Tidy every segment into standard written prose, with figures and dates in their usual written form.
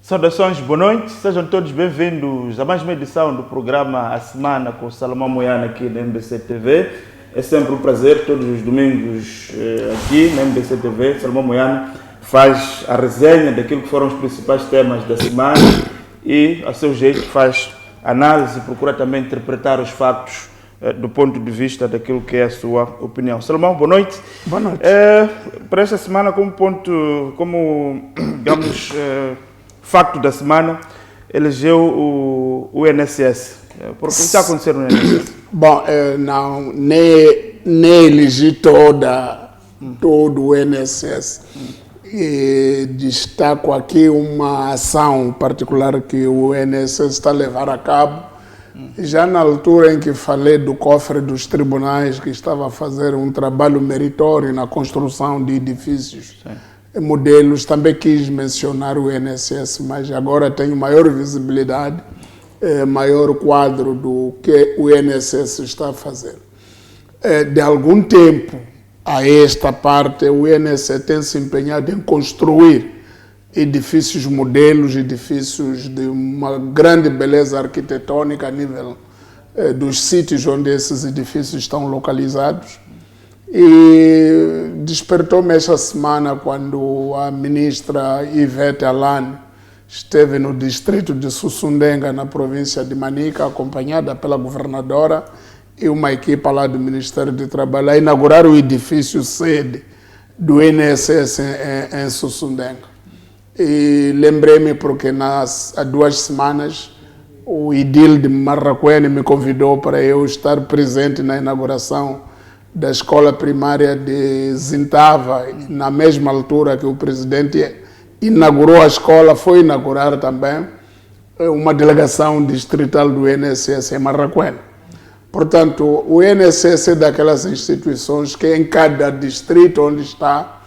Saudações, boa noite, sejam todos bem-vindos a mais uma edição do programa A Semana com o Salomão Moiana aqui na MBC TV. É sempre um prazer, todos os domingos aqui na MBC TV, Salomão Moiana faz a resenha daquilo que foram os principais temas da semana e, a seu jeito, faz análise e procura também interpretar os fatos do ponto de vista daquilo que é a sua opinião. Salomão, boa noite. Boa noite. Para esta semana, digamos, facto da semana, elegeu o INSS. Por que está acontecendo no INSS? Bom, não, nem elegi todo o INSS. E destaco aqui uma ação particular que o INSS está a levar a cabo. Já na altura em que falei do cofre dos tribunais, que estava a fazer um trabalho meritório na construção de edifícios, modelos, também quis mencionar o INSS, mas agora tenho maior visibilidade, maior quadro do que o INSS está a fazer. De algum tempo a esta parte, o INSS tem se empenhado em construir edifícios modelos, edifícios de uma grande beleza arquitetônica a nível dos sítios onde esses edifícios estão localizados. E despertou-me esta semana quando a ministra Ivete Alane esteve no distrito de Sussundenga, na província de Manica, acompanhada pela governadora e uma equipa lá do Ministério do Trabalho, a inaugurar o edifício sede do INSS em Sussundenga. E lembrei-me porque há 2 semanas o Idil de Marraquene me convidou para eu estar presente na inauguração da escola primária de Zintava, na mesma altura que o presidente inaugurou a escola, foi inaugurar também uma delegação distrital do INSS em Marraquene. Portanto, o INSS é daquelas instituições que em cada distrito onde está,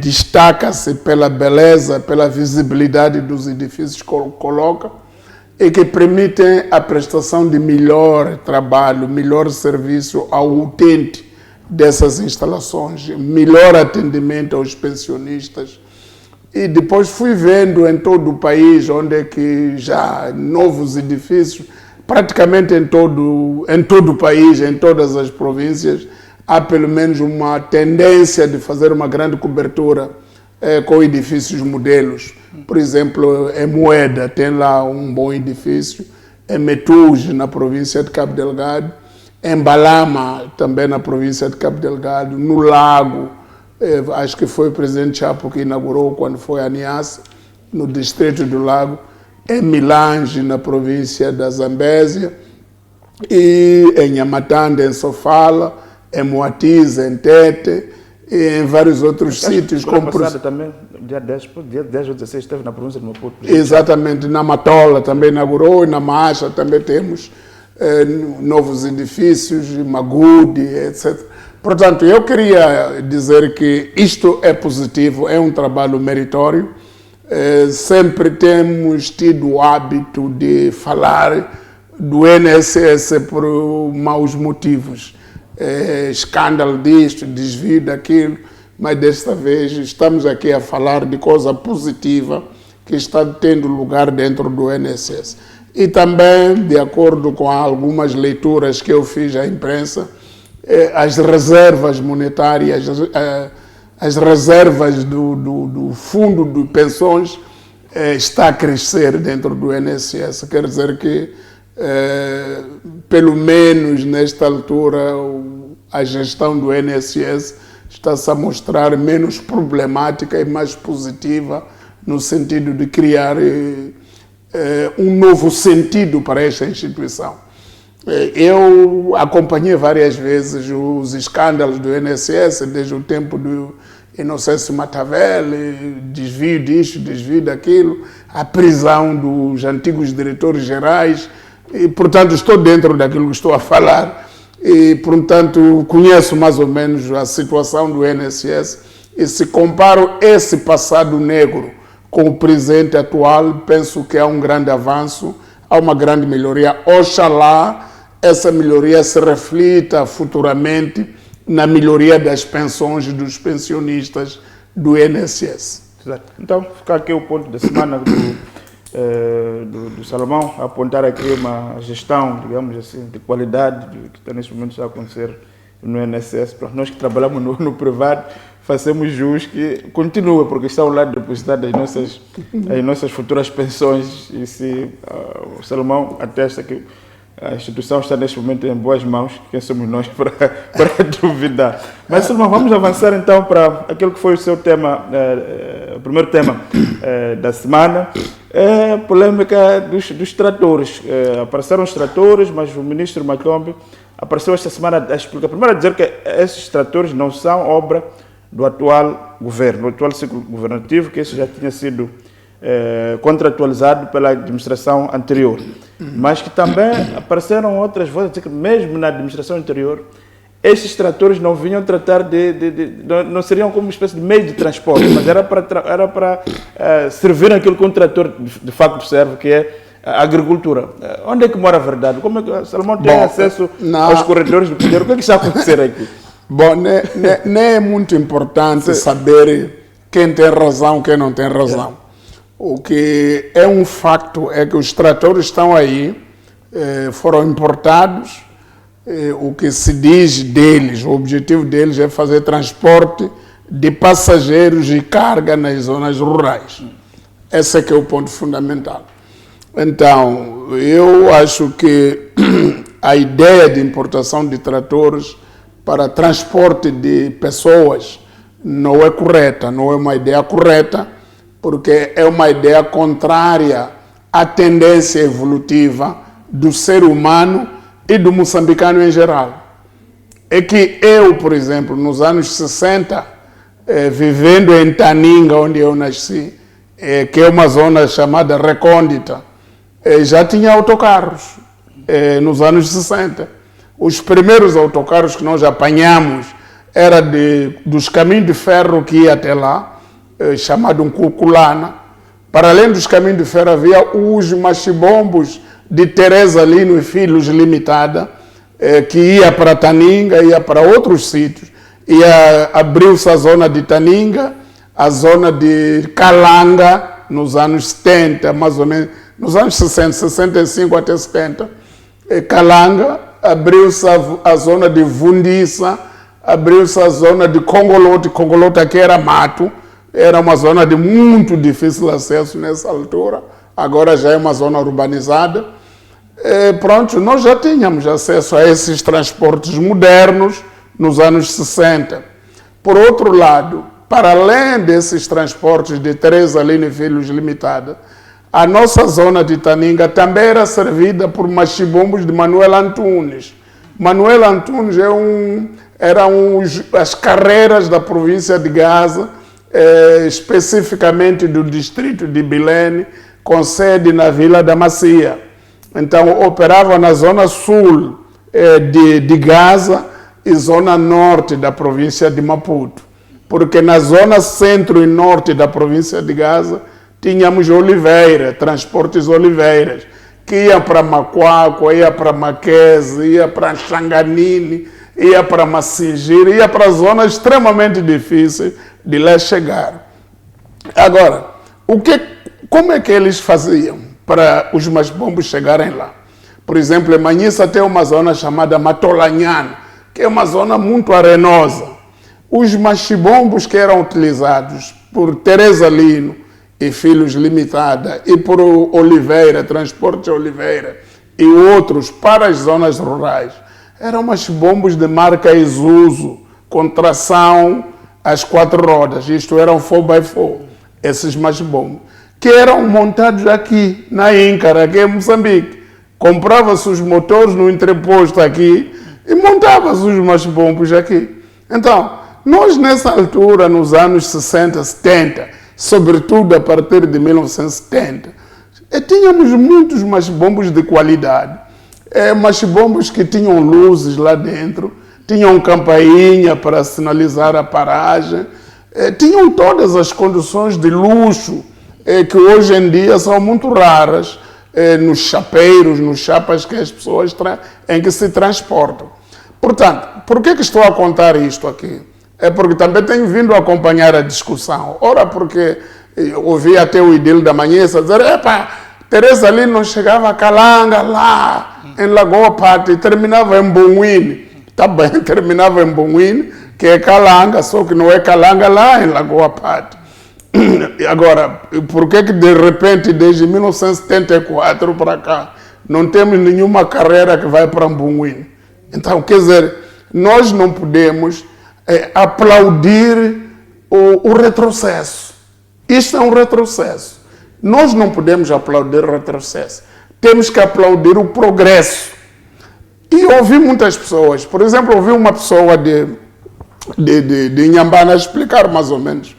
destaca-se pela beleza, pela visibilidade dos edifícios que coloca e que permitem a prestação de melhor trabalho, melhor serviço ao utente dessas instalações, melhor atendimento aos pensionistas. E depois fui vendo em todo o país, onde é que já novos edifícios, praticamente em todo o país, em todas as províncias, há pelo menos uma tendência de fazer uma grande cobertura com edifícios modelos. Por exemplo, em Moeda tem lá um bom edifício, em Metuge, na província de Cabo Delgado, em Balama, também na província de Cabo Delgado, no Lago, acho que foi o presidente Chapo que inaugurou quando foi a Niassa, no distrito do Lago, em Milange, na província da Zambésia, e em Yamatanda, em Sofala, em Moatize, em Tete, e em vários outros sítios. Como passado também, dia 10 ou 16, esteve na província de Maputo. Exatamente, na Matola também inaugurou, e na Macha também temos novos edifícios, Magude, etc. Portanto, eu queria dizer que isto é positivo, é um trabalho meritório. Sempre temos tido o hábito de falar do INSS por maus motivos. Escândalo disto, desvio daquilo, mas desta vez estamos aqui a falar de coisa positiva que está tendo lugar dentro do INSS. E também, de acordo com algumas leituras que eu fiz à imprensa, as reservas monetárias, as reservas do fundo de pensões está a crescer dentro do INSS. Quer dizer que, pelo menos nesta altura, a gestão do INSS está-se a mostrar menos problemática e mais positiva no sentido de criar um novo sentido para esta instituição. Eu acompanhei várias vezes os escândalos do INSS, desde o tempo do Inocêncio Matavel, desvio disto, desvio daquilo, a prisão dos antigos diretores gerais, e, portanto, estou dentro daquilo que estou a falar e, portanto, conheço mais ou menos a situação do INSS e se comparo esse passado negro com o presente atual, penso que há um grande avanço, há uma grande melhoria. Oxalá essa melhoria se reflita futuramente na melhoria das pensões dos pensionistas do INSS. Exato. Então, fica aqui o ponto da semana do Salomão, a apontar aqui uma gestão, digamos assim, de qualidade que está neste momento a acontecer no INSS. Para nós que trabalhamos no privado, fazemos jus que continua, porque está ao lado depositado as nossas futuras pensões. E se o Salomão atesta que a instituição está neste momento em boas mãos, quem somos nós para duvidar? Mas, Salomão, vamos avançar então para aquilo que foi o seu tema, o primeiro tema da semana. A polêmica dos tratores. Apareceram os tratores, mas o ministro Machombe apareceu esta semana a explicar. Primeiro a dizer que esses tratores não são obra do atual governo, do atual ciclo governativo, que isso já tinha sido contratualizado pela administração anterior. Mas que também apareceram outras vozes, dizer que mesmo na administração anterior, esses tratores não vinham tratar não seriam como uma espécie de meio de transporte, mas era para servir aquilo que um trator de facto serve, que é a agricultura. Onde é que mora a verdade? Como é que o Salomão tem acesso aos corredores do poder? O que é que está a acontecer aqui? Bom, não é muito importante saber quem tem razão, quem não tem razão. O que é um facto é que os tratores estão aí, foram importados. O que se diz deles, o objetivo deles é fazer transporte de passageiros e carga nas zonas rurais. Esse é que é o ponto fundamental. Então, eu acho que a ideia de importação de tratores para transporte de pessoas não é correta, não é uma ideia correta, porque é uma ideia contrária à tendência evolutiva do ser humano e do moçambicano em geral. É que eu, por exemplo, nos anos 60, vivendo em Taninga, onde eu nasci, que é uma zona chamada recôndita, já tinha autocarros nos anos 60. Os primeiros autocarros que nós apanhamos era dos caminhos de ferro que ia até lá, chamado um Cuculana. Para além dos caminhos de ferro havia os machibombos de Teresa Lino e Filhos Limitada, que ia para Taninga, ia para outros sítios. Abriu-se a zona de Taninga, a zona de Calanga, nos anos 70, mais ou menos, nos anos 60, 65 até 70. Calanga, abriu-se a zona de Vundiça, abriu-se a zona de Congolote. Congolote aqui era mato, era uma zona de muito difícil acesso nessa altura. Agora já é uma zona urbanizada. Pronto, nós já tínhamos acesso a esses transportes modernos nos anos 60. Por outro lado, para além desses transportes de Teresa Lino e Filhos Limitada, a nossa zona de Taninga também era servida por machibombos de Manuel Antunes. Manuel Antunes eram as carreiras da província de Gaza, especificamente do distrito de Bilene, com sede na Vila da Macia. Então, operava na zona sul de Gaza e zona norte da província de Maputo. Porque na zona centro e norte da província de Gaza tínhamos Oliveira, Transportes Oliveiras, que ia para Macuaco, ia para Maquese, ia para Xanganini, ia para Massingir, ia para zonas extremamente difíceis de lá chegar. Agora, como é que eles faziam para os machibombos chegarem lá? Por exemplo, em Manhissa tem uma zona chamada Matolanhana, que é uma zona muito arenosa. Os machibombos que eram utilizados por Teresa Lino e Filhos Limitada e por Oliveira, Transporte Oliveira e outros para as zonas rurais, eram machibombos de marca Isuzu, com tração às 4 rodas, isto eram 4x4, esses machibombos, que eram montados aqui na Íncara, aqui em Moçambique. Comprava-se os motores no entreposto aqui e montava-se os machibombos aqui. Então, nós nessa altura, nos anos 60, 70, sobretudo a partir de 1970, tínhamos muitos machibombos de qualidade. Machibombos que tinham luzes lá dentro, tinham campainha para sinalizar a paragem, tinham todas as condições de luxo que hoje em dia são muito raras nos chapeiros, nos chapas que as pessoas em que se transportam. Portanto, por que estou a contar isto aqui? É porque também tenho vindo a acompanhar a discussão. Ora, porque ouvi até o Idil da Manhã dizer, Teresa ali não chegava a Calanga, lá em Lagoa Pata, e terminava em Bonguine. Tá bem, terminava em Bonguine, que é Calanga, só que não é Calanga lá em Lagoa Pata. Agora, por que de repente, desde 1974 para cá, não temos nenhuma carreira que vai para Bonguine? Então, quer dizer, nós não podemos aplaudir o retrocesso. Isto é um retrocesso. Nós não podemos aplaudir o retrocesso. Temos que aplaudir o progresso. E ouvi muitas pessoas, por exemplo, ouvi uma pessoa de Inhambane explicar mais ou menos,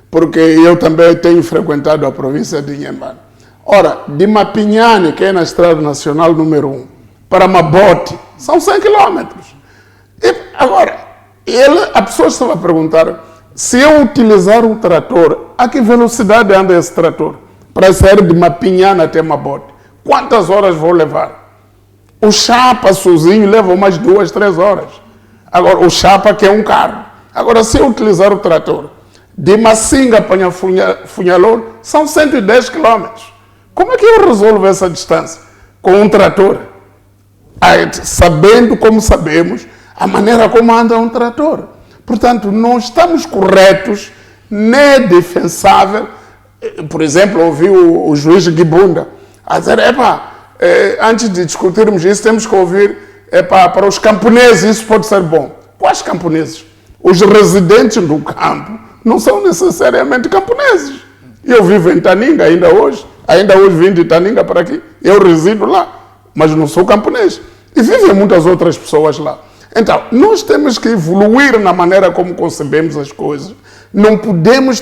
porque eu também tenho frequentado a província de Inhambane. Ora, de Mapinhane, que é na Estrada Nacional número 1, para Mabote, são 100 quilômetros. Agora, a pessoa estava a perguntar, se eu utilizar um trator, a que velocidade anda esse trator? Para sair de Mapinhane até Mabote. Quantas horas vou levar? O chapa sozinho leva umas 2, 3 horas. Agora, o chapa que é um carro. Agora, se eu utilizar o trator, de Massinga para Funhalor, são 110 quilômetros. Como é que eu resolvo essa distância? Com um trator. Sabendo como sabemos, a maneira como anda um trator. Portanto, não estamos corretos, nem defensável. Por exemplo, ouvi o juiz Gibunda a dizer, antes de discutirmos isso, temos que ouvir, para os camponeses isso pode ser bom. Quais camponeses? Os residentes do campo não são necessariamente camponeses. Eu vivo em Taninga ainda hoje vim de Taninga para aqui, eu resido lá, mas não sou camponês. E vivem muitas outras pessoas lá. Então, nós temos que evoluir na maneira como concebemos as coisas. Não podemos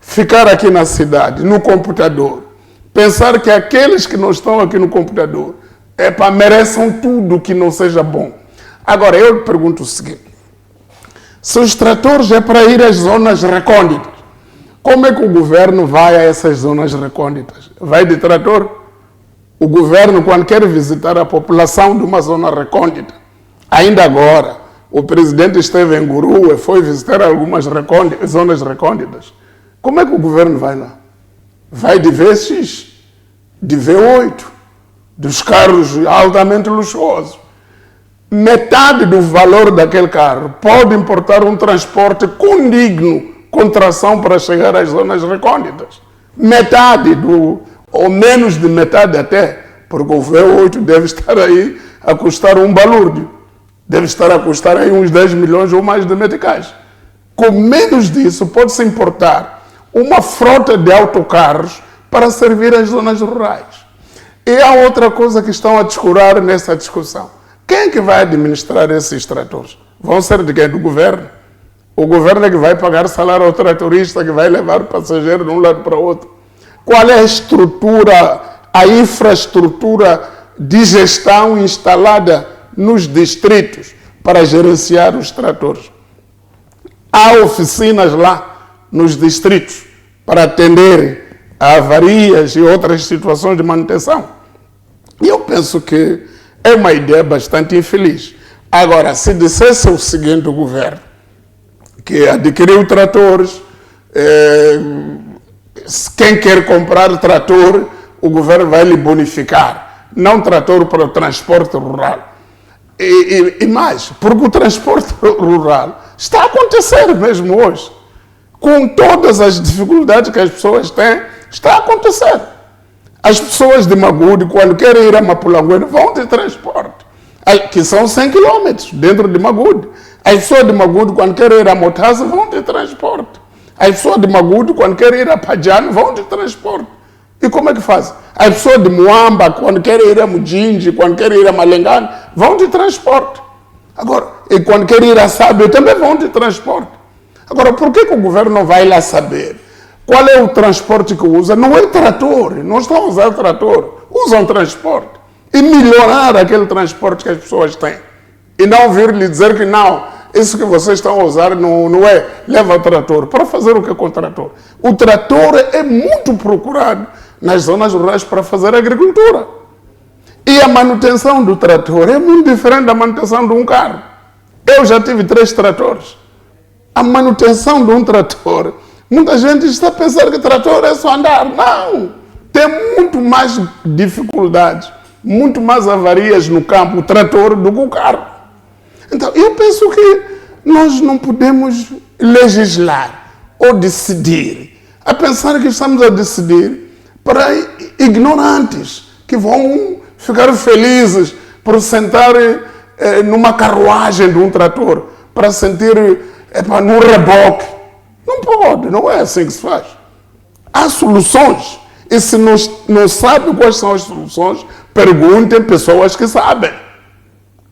ficar aqui na cidade, no computador, pensar que aqueles que não estão aqui no computador mereçam tudo que não seja bom. Agora, eu lhe pergunto o seguinte, se os tratores é para ir às zonas recônditas, como é que o governo vai a essas zonas recônditas? Vai de trator? O governo, quando quer visitar a população de uma zona recôndita, ainda agora, o presidente esteve em Guru e foi visitar algumas zonas recônditas. Como é que o governo vai lá? Vai de VX, de V8, dos carros altamente luxuosos. Metade do valor daquele carro pode importar um transporte condigno, com tração para chegar às zonas recônditas. Metade, ou menos de metade até, porque o V8 deve estar aí a custar um balúrdio. Deve estar a custar aí uns 10 milhões ou mais de meticais. Com menos disso, pode-se importar uma frota de autocarros para servir as zonas rurais. E há outra coisa que estão a descurar nessa discussão. Quem é que vai administrar esses tratores? Vão ser de quem? Do governo? O governo é que vai pagar salário ao tratorista, que vai levar o passageiro de um lado para o outro. Qual é a estrutura, a infraestrutura de gestão instalada nos distritos para gerenciar os tratores? Há oficinas lá nos distritos para atenderem a avarias e outras situações de manutenção. E eu penso que é uma ideia bastante infeliz. Agora, se dissesse o seguinte o governo, que adquiriu tratores, quem quer comprar trator, o governo vai lhe bonificar. Não trator para o transporte rural. E mais, porque o transporte rural está a acontecer mesmo hoje. Com todas as dificuldades que as pessoas têm, está a acontecer. As pessoas de Magude, quando querem ir a Mapulanguene, vão de transporte, que são 100 quilômetros dentro de Magude. As pessoas de Magude, quando querem ir a Motasa, vão de transporte. As pessoas de Magude, quando querem ir a Pajano, vão de transporte. E como é que faz? As pessoas de Moamba, quando querem ir a Mujinji, quando querem ir a Malengane, vão de transporte. Agora, e quando querem ir a Sábio, também vão de transporte. Agora, por que o governo não vai lá saber qual é o transporte que usa? Não é trator, não estão a usar trator, usam transporte. E melhorar aquele transporte que as pessoas têm. E não vir lhe dizer que não, isso que vocês estão a usar não é, leva trator. Para fazer o que com o trator? O trator é muito procurado nas zonas rurais para fazer agricultura. E a manutenção do trator é muito diferente da manutenção de um carro. Eu já tive 3 tratores. A manutenção de um trator, muita gente está a pensar que trator é só andar. Não! tem muito mais dificuldades, muito mais avarias no campo, o trator, do que o carro. Então, eu penso que nós não podemos legislar ou decidir, a pensar que estamos a decidir para ignorantes, que vão ficar felizes por sentar numa carruagem de um trator, para sentir num reboque. Não pode, não é assim que se faz. Há soluções. E se não sabe quais são as soluções, perguntem pessoas que sabem.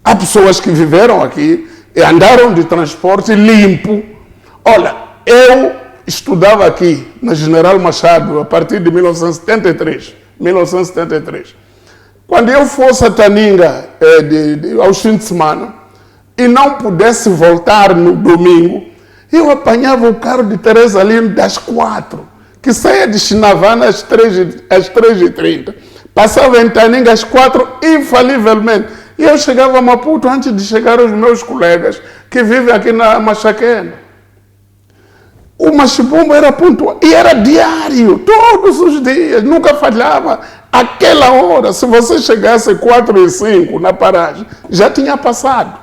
Há pessoas que viveram aqui e andaram de transporte limpo. Olha, eu estudava aqui na General Machado a partir de 1973. Quando eu fosse a Taninga aos fins de semana e não pudesse voltar no domingo, eu apanhava o carro de Teresa Lino das 4, que saía de Chinavana às 3h30. Passava em Taninga às 4, infalivelmente. E eu chegava a Maputo antes de chegar os meus colegas que vivem aqui na Machaquena. O machibombo era pontual e era diário, todos os dias, nunca falhava. Aquela hora, se você chegasse 4h05 na paragem, já tinha passado.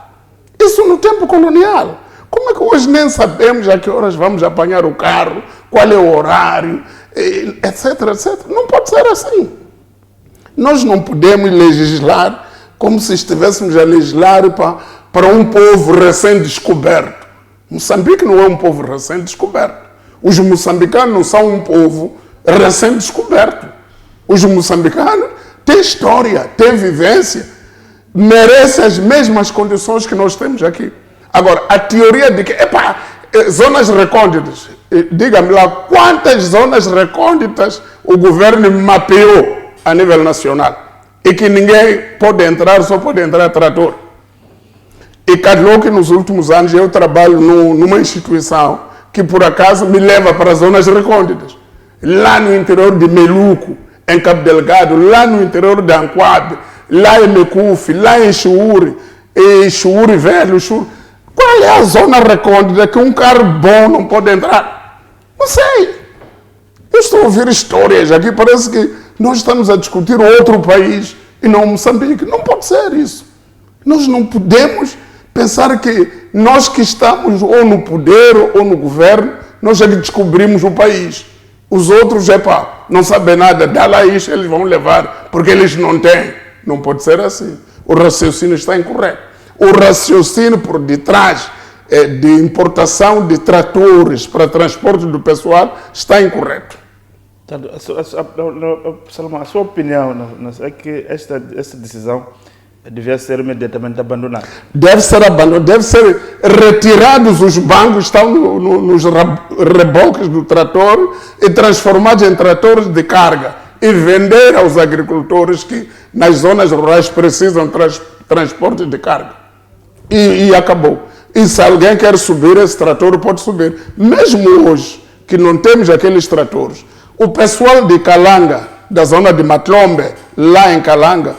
Isso no tempo colonial. Como é que hoje nem sabemos a que horas vamos apanhar o carro, qual é o horário, etc, etc. Não pode ser assim. Nós não podemos legislar como se estivéssemos a legislar para um povo recém-descoberto. Moçambique não é um povo recém-descoberto. Os moçambicanos não são um povo recém-descoberto. Os moçambicanos têm história, têm vivência, merecem as mesmas condições que nós temos aqui. Agora, a teoria de que, zonas recônditas, diga-me lá, quantas zonas recônditas o governo mapeou a nível nacional e que ninguém pode entrar, só pode entrar trator? E calhou que nos últimos anos eu trabalho numa instituição que por acaso me leva para zonas recônditas. Lá no interior de Meluco, em Cabo Delgado, lá no interior de Anquabe, lá em Mecufi, lá em Chuuri Velho, Chuuri. Qual é a zona recôndita que um carro bom não pode entrar? Não sei. Eu estou a ouvir histórias aqui, parece que nós estamos a discutir outro país e não Moçambique. Não pode ser isso. Nós não podemos pensar que nós que estamos ou no poder ou no governo, nós já descobrimos o país. Os outros, não sabem nada, dá lá isso, eles vão levar, porque eles não têm. Não pode ser assim. O raciocínio está incorreto. O raciocínio por detrás de importação de tratores para transporte do pessoal está incorreto. Salomão, a sua opinião é que esta decisão devia ser imediatamente abandonada? Deve ser abandonado, deve ser retirados os bancos, estão nos reboques do trator e transformados em tratores de carga e vender aos agricultores que nas zonas rurais precisam transporte de carga. E acabou. E se alguém quer subir esse trator, pode subir. Mesmo hoje, que não temos aqueles tratores, o pessoal de Calanga, da zona de Matlombe, lá em Calanga,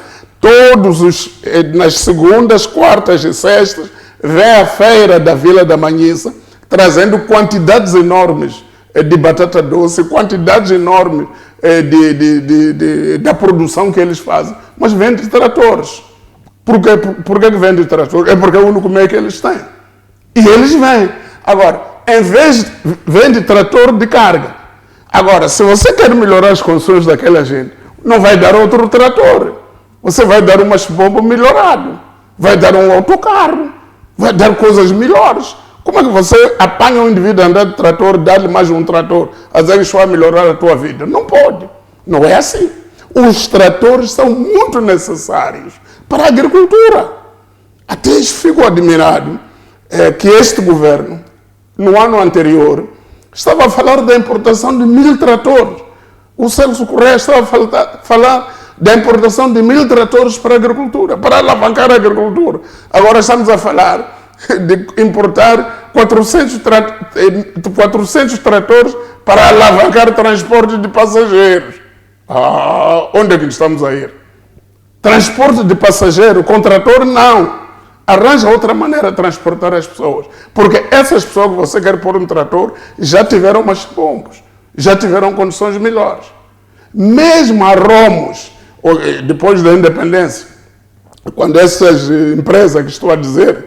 nas segundas, quartas e sextas, vem a feira da Vila da Manhissa, trazendo quantidades enormes de batata doce, quantidades enormes da produção que eles fazem. Mas vende tratores. Por que vende tratores? É porque é o único meio que eles têm. E eles vêm. Agora, em vez de vende trator de carga. Agora, se você quer melhorar as condições daquela gente, não vai dar outro trator. Você vai dar um machibombo melhorado, vai dar um autocarro, vai dar coisas melhores. Como é que você apanha um indivíduo a andar de trator, dá-lhe mais um trator, a dizer que isso vai melhorar a tua vida? Não pode. Não é assim. Os tratores são muito necessários para a agricultura. Até fico admirado que este governo, no ano anterior, estava a falar da importação de 1000 tratores. O Celso Correia estava a falar da importação de 1000 tratores para a agricultura, para alavancar a agricultura. Agora estamos a falar de importar 400 tratores para alavancar transporte de passageiros. Onde é que estamos a ir? Transporte de passageiro com trator, não. Arranja outra maneira de transportar as pessoas. Porque essas pessoas que você quer pôr um trator já tiveram machibombos, já tiveram condições melhores. Mesmo a Romos, depois da independência, quando essas empresas que estou a dizer,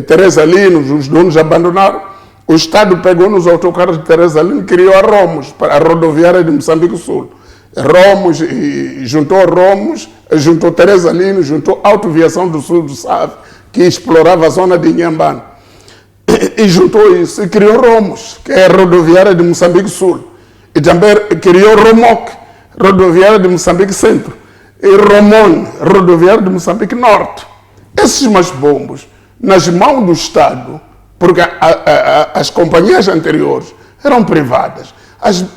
Teresa Linos, os donos abandonaram, o Estado pegou nos autocarros de Teresa Linos e criou a Romos, a rodoviária de Moçambique Sul. Romos, juntou Teresa Linos, juntou a Autoviação do Sul do SAF, que explorava a zona de Inhambane. E juntou isso e criou Romos, que é a rodoviária de Moçambique Sul. E também criou Romoc, rodoviária de Moçambique Centro. E Romon, rodoviária de Moçambique Norte. Esses masbombos, nas mãos do Estado, porque as companhias anteriores eram privadas,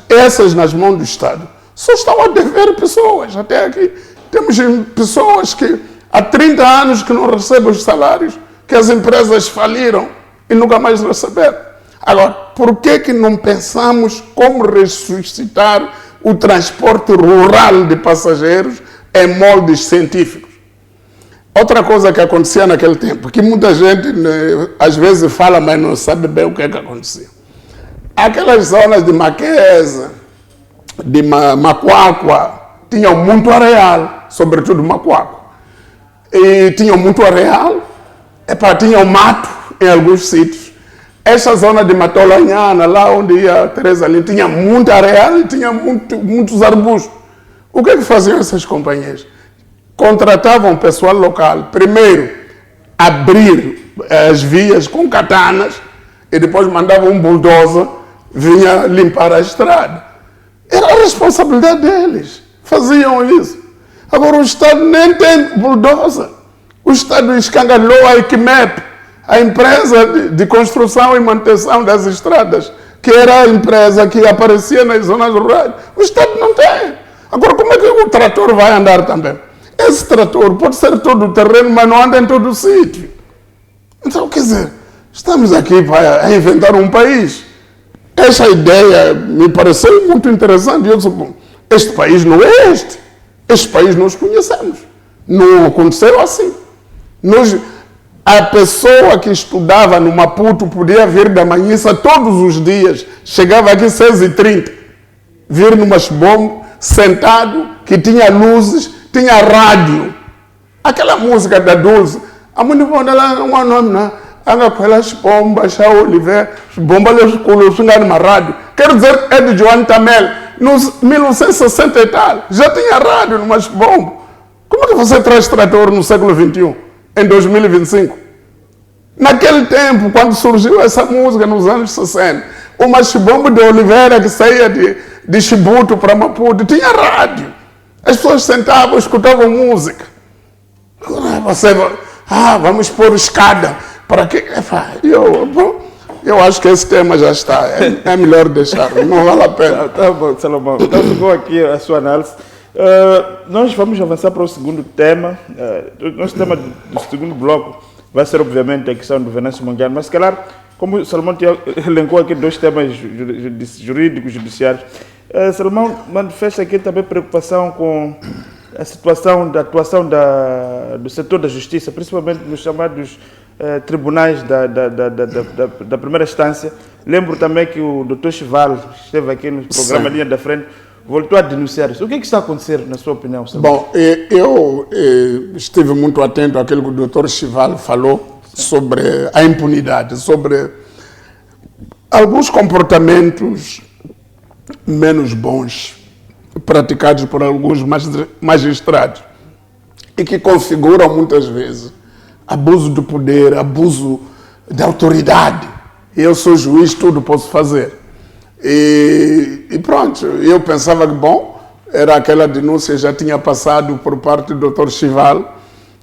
essas nas mãos do Estado, só estão a dever pessoas. Até aqui temos pessoas que há 30 anos que não recebem os salários, que as empresas faliram e nunca mais receberam. Agora, por que não pensamos como ressuscitar o transporte rural de passageiros em moldes científicos? Outra coisa que acontecia naquele tempo, que muita gente às vezes fala, mas não sabe bem o que acontecia. Aquelas zonas de Maqueza, de Macuacua, tinham muito areal, sobretudo Macuacua. E tinham muito areal, tinham mato em alguns sítios. Essa zona de Matolanhana, lá onde ia a Teresa Linos, tinha muito areal e tinha muitos arbustos. O que faziam essas companhias? Contratavam pessoal local, primeiro abrir as vias com katanas e depois mandavam um bulldozer, vinha limpar a estrada. Era a responsabilidade deles, faziam isso. Agora o Estado nem tem bulldozer. O Estado escangalhou a Equimep, a empresa de construção e manutenção das estradas, que era a empresa que aparecia nas zonas rurais. O Estado não tem. Agora, como é que o trator vai andar também? Esse trator pode ser todo o terreno, mas não anda em todo o sítio. Então, quer dizer, estamos aqui para inventar um país. Essa ideia me pareceu muito interessante. Eu disse, bom, este país não é este. Este país nós conhecemos. Não aconteceu assim. A pessoa que estudava no Maputo podia vir da Manhissa todos os dias. Chegava aqui às 6h30. Vir no Masbombo, sentado, que tinha luzes, tinha rádio. Aquela música da Dulce. A mulher não há nome, não. Aquelas bombas, já Oliveira, bombas colocadas numa rádio. Quer dizer, é de João Tamel, nos 1960 e tal, já tinha rádio numas bombas. Como é que você traz trator no século XXI, em 2025? Naquele tempo, quando surgiu essa música, nos anos 60, o machibombo de Oliveira, que saía de Chibuto para Maputo, tinha rádio. As pessoas sentavam, escutavam música. Você, vamos pôr escada. Para quê? Eu acho que esse tema já está. É melhor deixar, não vale a pena. Tá bom, Salomão. Então ficou aqui a sua análise. Nós vamos avançar para o segundo tema. O nosso tema do segundo bloco vai ser, obviamente, a questão do Venâncio Monguiano. Mas, se calhar, como o Salomão elencou aqui 2 temas jurídicos, judiciários, Salomão manifesta aqui também preocupação com a situação da atuação do setor da justiça, principalmente nos chamados tribunais da primeira instância. Lembro também que o Dr. Chival esteve aqui no programa Linha da Frente, voltou a denunciar isso. O que está a acontecer, na sua opinião, Salomão? Bom, eu estive muito atento àquilo que o Dr. Chival falou sobre a impunidade, sobre alguns comportamentos menos bons praticados por alguns magistrados e que configuram muitas vezes abuso do poder, abuso da autoridade. Eu sou juiz, tudo posso fazer. E pronto, eu pensava que, bom, era aquela denúncia já tinha passado por parte do Dr. Chival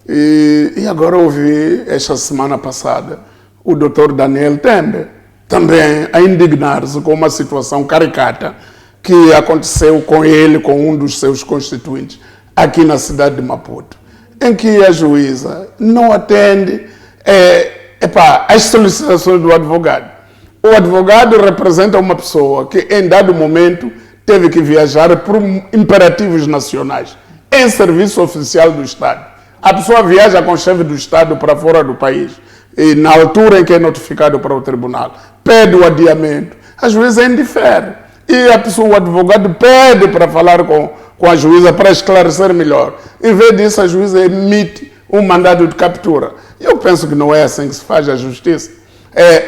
e agora ouvi, esta semana passada, o Dr. Daniel Tembe também a indignar-se com uma situação caricata que aconteceu com ele, com um dos seus constituintes, aqui na cidade de Maputo, em que a juíza não atende às solicitações do advogado. O advogado representa uma pessoa que, em dado momento, teve que viajar por imperativos nacionais, em serviço oficial do Estado. A pessoa viaja com o chefe do Estado para fora do país, e na altura em que é notificado para o tribunal, pede o adiamento, a juíza indifere. E o advogado pede para falar com a juíza para esclarecer melhor. Em vez disso, a juíza emite um mandado de captura. Eu penso que não é assim que se faz a justiça.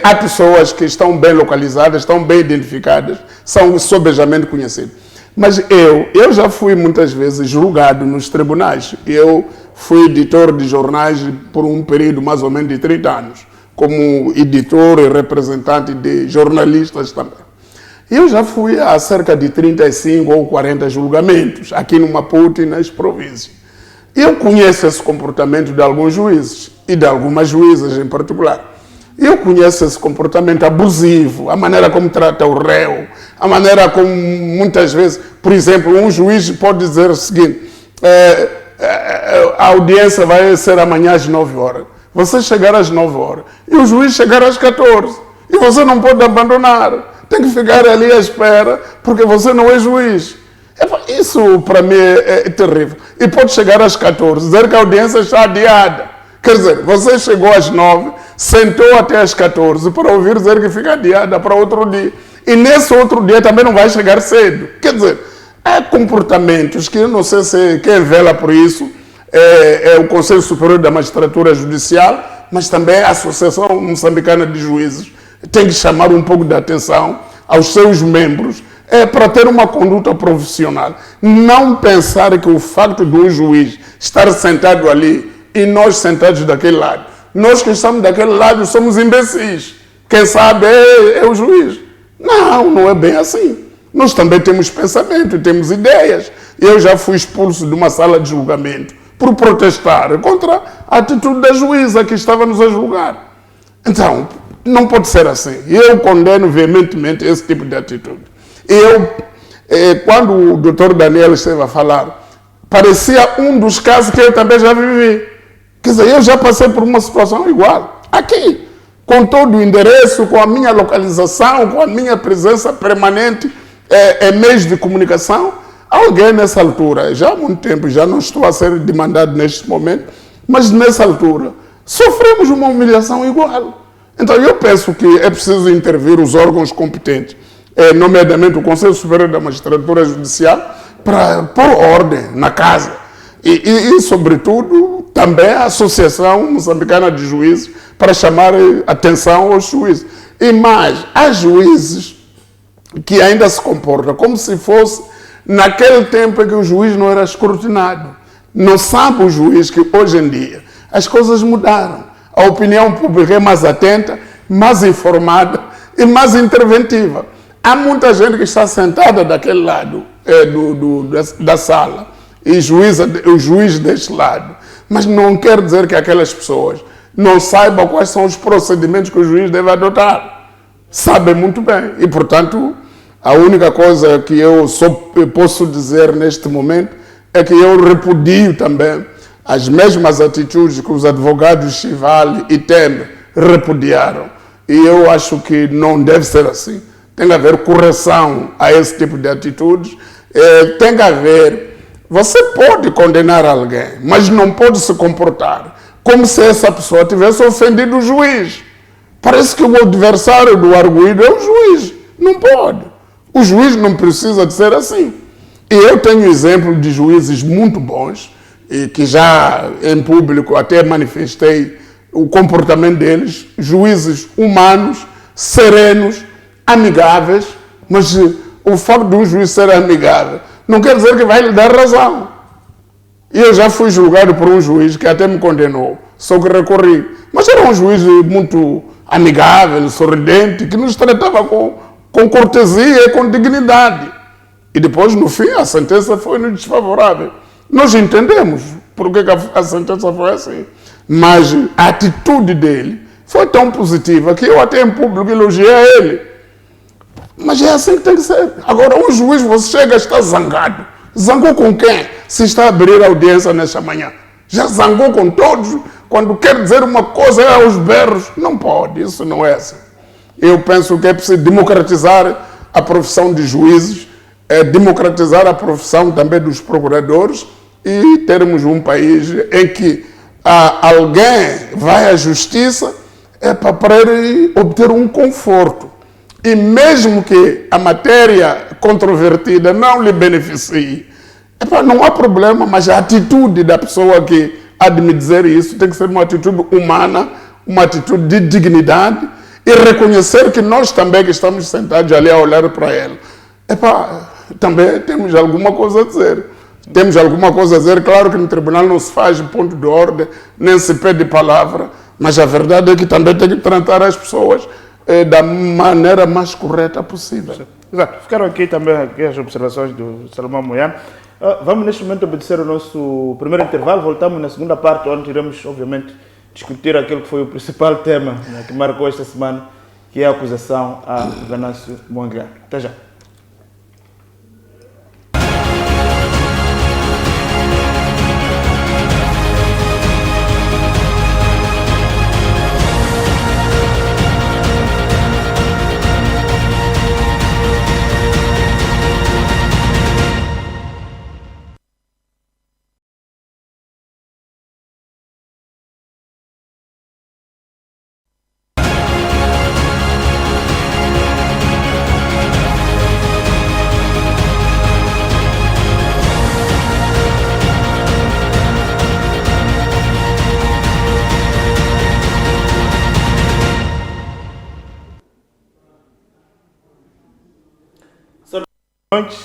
Há pessoas que estão bem localizadas, estão bem identificadas, são sobejamente conhecidas. Mas eu já fui muitas vezes julgado nos tribunais. Eu fui editor de jornais por um período mais ou menos de 30 anos, como editor e representante de jornalistas também. Eu já fui a cerca de 35 ou 40 julgamentos, aqui no Maputo e nas províncias. Eu conheço esse comportamento de alguns juízes, e de algumas juízas em particular. Eu conheço esse comportamento abusivo, a maneira como trata o réu, a maneira como muitas vezes, por exemplo, um juiz pode dizer o seguinte, a audiência vai ser amanhã às 9 horas. Você chegar às 9 horas e o juiz chegar às 14. E você não pode abandonar. Tem que ficar ali à espera, porque você não é juiz. Isso, para mim, é terrível. E pode chegar às 14, dizer que a audiência está adiada. Quer dizer, você chegou às 9, sentou até às 14 para ouvir dizer que fica adiada para outro dia. E nesse outro dia também não vai chegar cedo. Quer dizer, há comportamentos que eu não sei se quem vela por isso é o Conselho Superior da Magistratura Judicial, mas também a Associação Moçambicana de Juízes tem que chamar um pouco de atenção aos seus membros para ter uma conduta profissional. Não pensar que o facto de um juiz estar sentado ali e nós sentados daquele lado, nós que estamos daquele lado somos imbecis. Quem sabe é o juiz. Não é bem assim. Nós também temos pensamento, temos ideias. Eu já fui expulso de uma sala de julgamento por protestar contra a atitude da juíza que estava-nos a julgar. Então, não pode ser assim. Eu condeno veementemente esse tipo de atitude. Quando o doutor Daniel esteve a falar, parecia um dos casos que eu também já vivi. Quer dizer, eu já passei por uma situação igual. Aqui, com todo o endereço, com a minha localização, com a minha presença permanente em meios de comunicação, alguém nessa altura, já há muito tempo, já não estou a ser demandado neste momento, mas nessa altura, sofremos uma humilhação igual. Então, eu penso que é preciso intervir os órgãos competentes, nomeadamente o Conselho Superior da Magistratura Judicial, para pôr ordem na casa. E, sobretudo, também a Associação Moçambicana de Juízes, para chamar atenção aos juízes. E mais, há juízes que ainda se comportam como se fosse naquele tempo em que o juiz não era escrutinado. Não sabe o juiz que hoje em dia as coisas mudaram. A opinião pública é mais atenta, mais informada e mais interventiva. Há muita gente que está sentada daquele lado da sala e o juiz deste lado. Mas não quer dizer que aquelas pessoas não saibam quais são os procedimentos que o juiz deve adotar. Sabem muito bem. E, portanto, a única coisa que eu posso dizer neste momento é que eu repudio também as mesmas atitudes que os advogados Chival e Temer repudiaram. E eu acho que não deve ser assim. Tem que haver correção a esse tipo de atitudes. Tem que haver... Você pode condenar alguém, mas não pode se comportar como se essa pessoa tivesse ofendido o juiz. Parece que o adversário do arguido é o juiz. Não pode. O juiz não precisa de ser assim. E eu tenho exemplo de juízes muito bons, e que já em público até manifestei o comportamento deles, juízes humanos, serenos, amigáveis, mas o facto de um juiz ser amigável não quer dizer que vai lhe dar razão. E eu já fui julgado por um juiz que até me condenou, só que recorri. Mas era um juiz muito amigável, sorridente, que nos tratava com cortesia e com dignidade. E depois, no fim, a sentença foi desfavorável. Nós entendemos por que a sentença foi assim. Mas a atitude dele foi tão positiva que eu até em público elogiei a ele. Mas é assim que tem que ser. Agora, um juiz, você chega e está zangado. Zangou com quem? Se está a abrir a audiência nesta manhã. Já zangou com todos? Quando quer dizer uma coisa é aos berros. Não pode, isso não é assim. Eu penso que é preciso democratizar a profissão de juízes, democratizar a profissão também dos procuradores e termos um país em que alguém vai à justiça para obter um conforto. E mesmo que a matéria controvertida não lhe beneficie, Epá, não há problema, mas a atitude da pessoa que há de me dizer isso tem que ser uma atitude humana, uma atitude de dignidade e reconhecer que nós também que estamos sentados ali a olhar para ele, epá, também temos alguma coisa a dizer. Temos alguma coisa a dizer, claro que no tribunal não se faz ponto de ordem, nem se pede palavra, mas a verdade é que também tem que tratar as pessoas da maneira mais correta possível. Exato. Ficaram aqui também as observações do Salomão Moiano. Vamos neste momento obedecer o nosso primeiro intervalo, voltamos na segunda parte, onde iremos, obviamente, discutir aquilo que foi o principal tema, né, que marcou esta semana, que é a acusação a Venâncio Mondlane. Até já.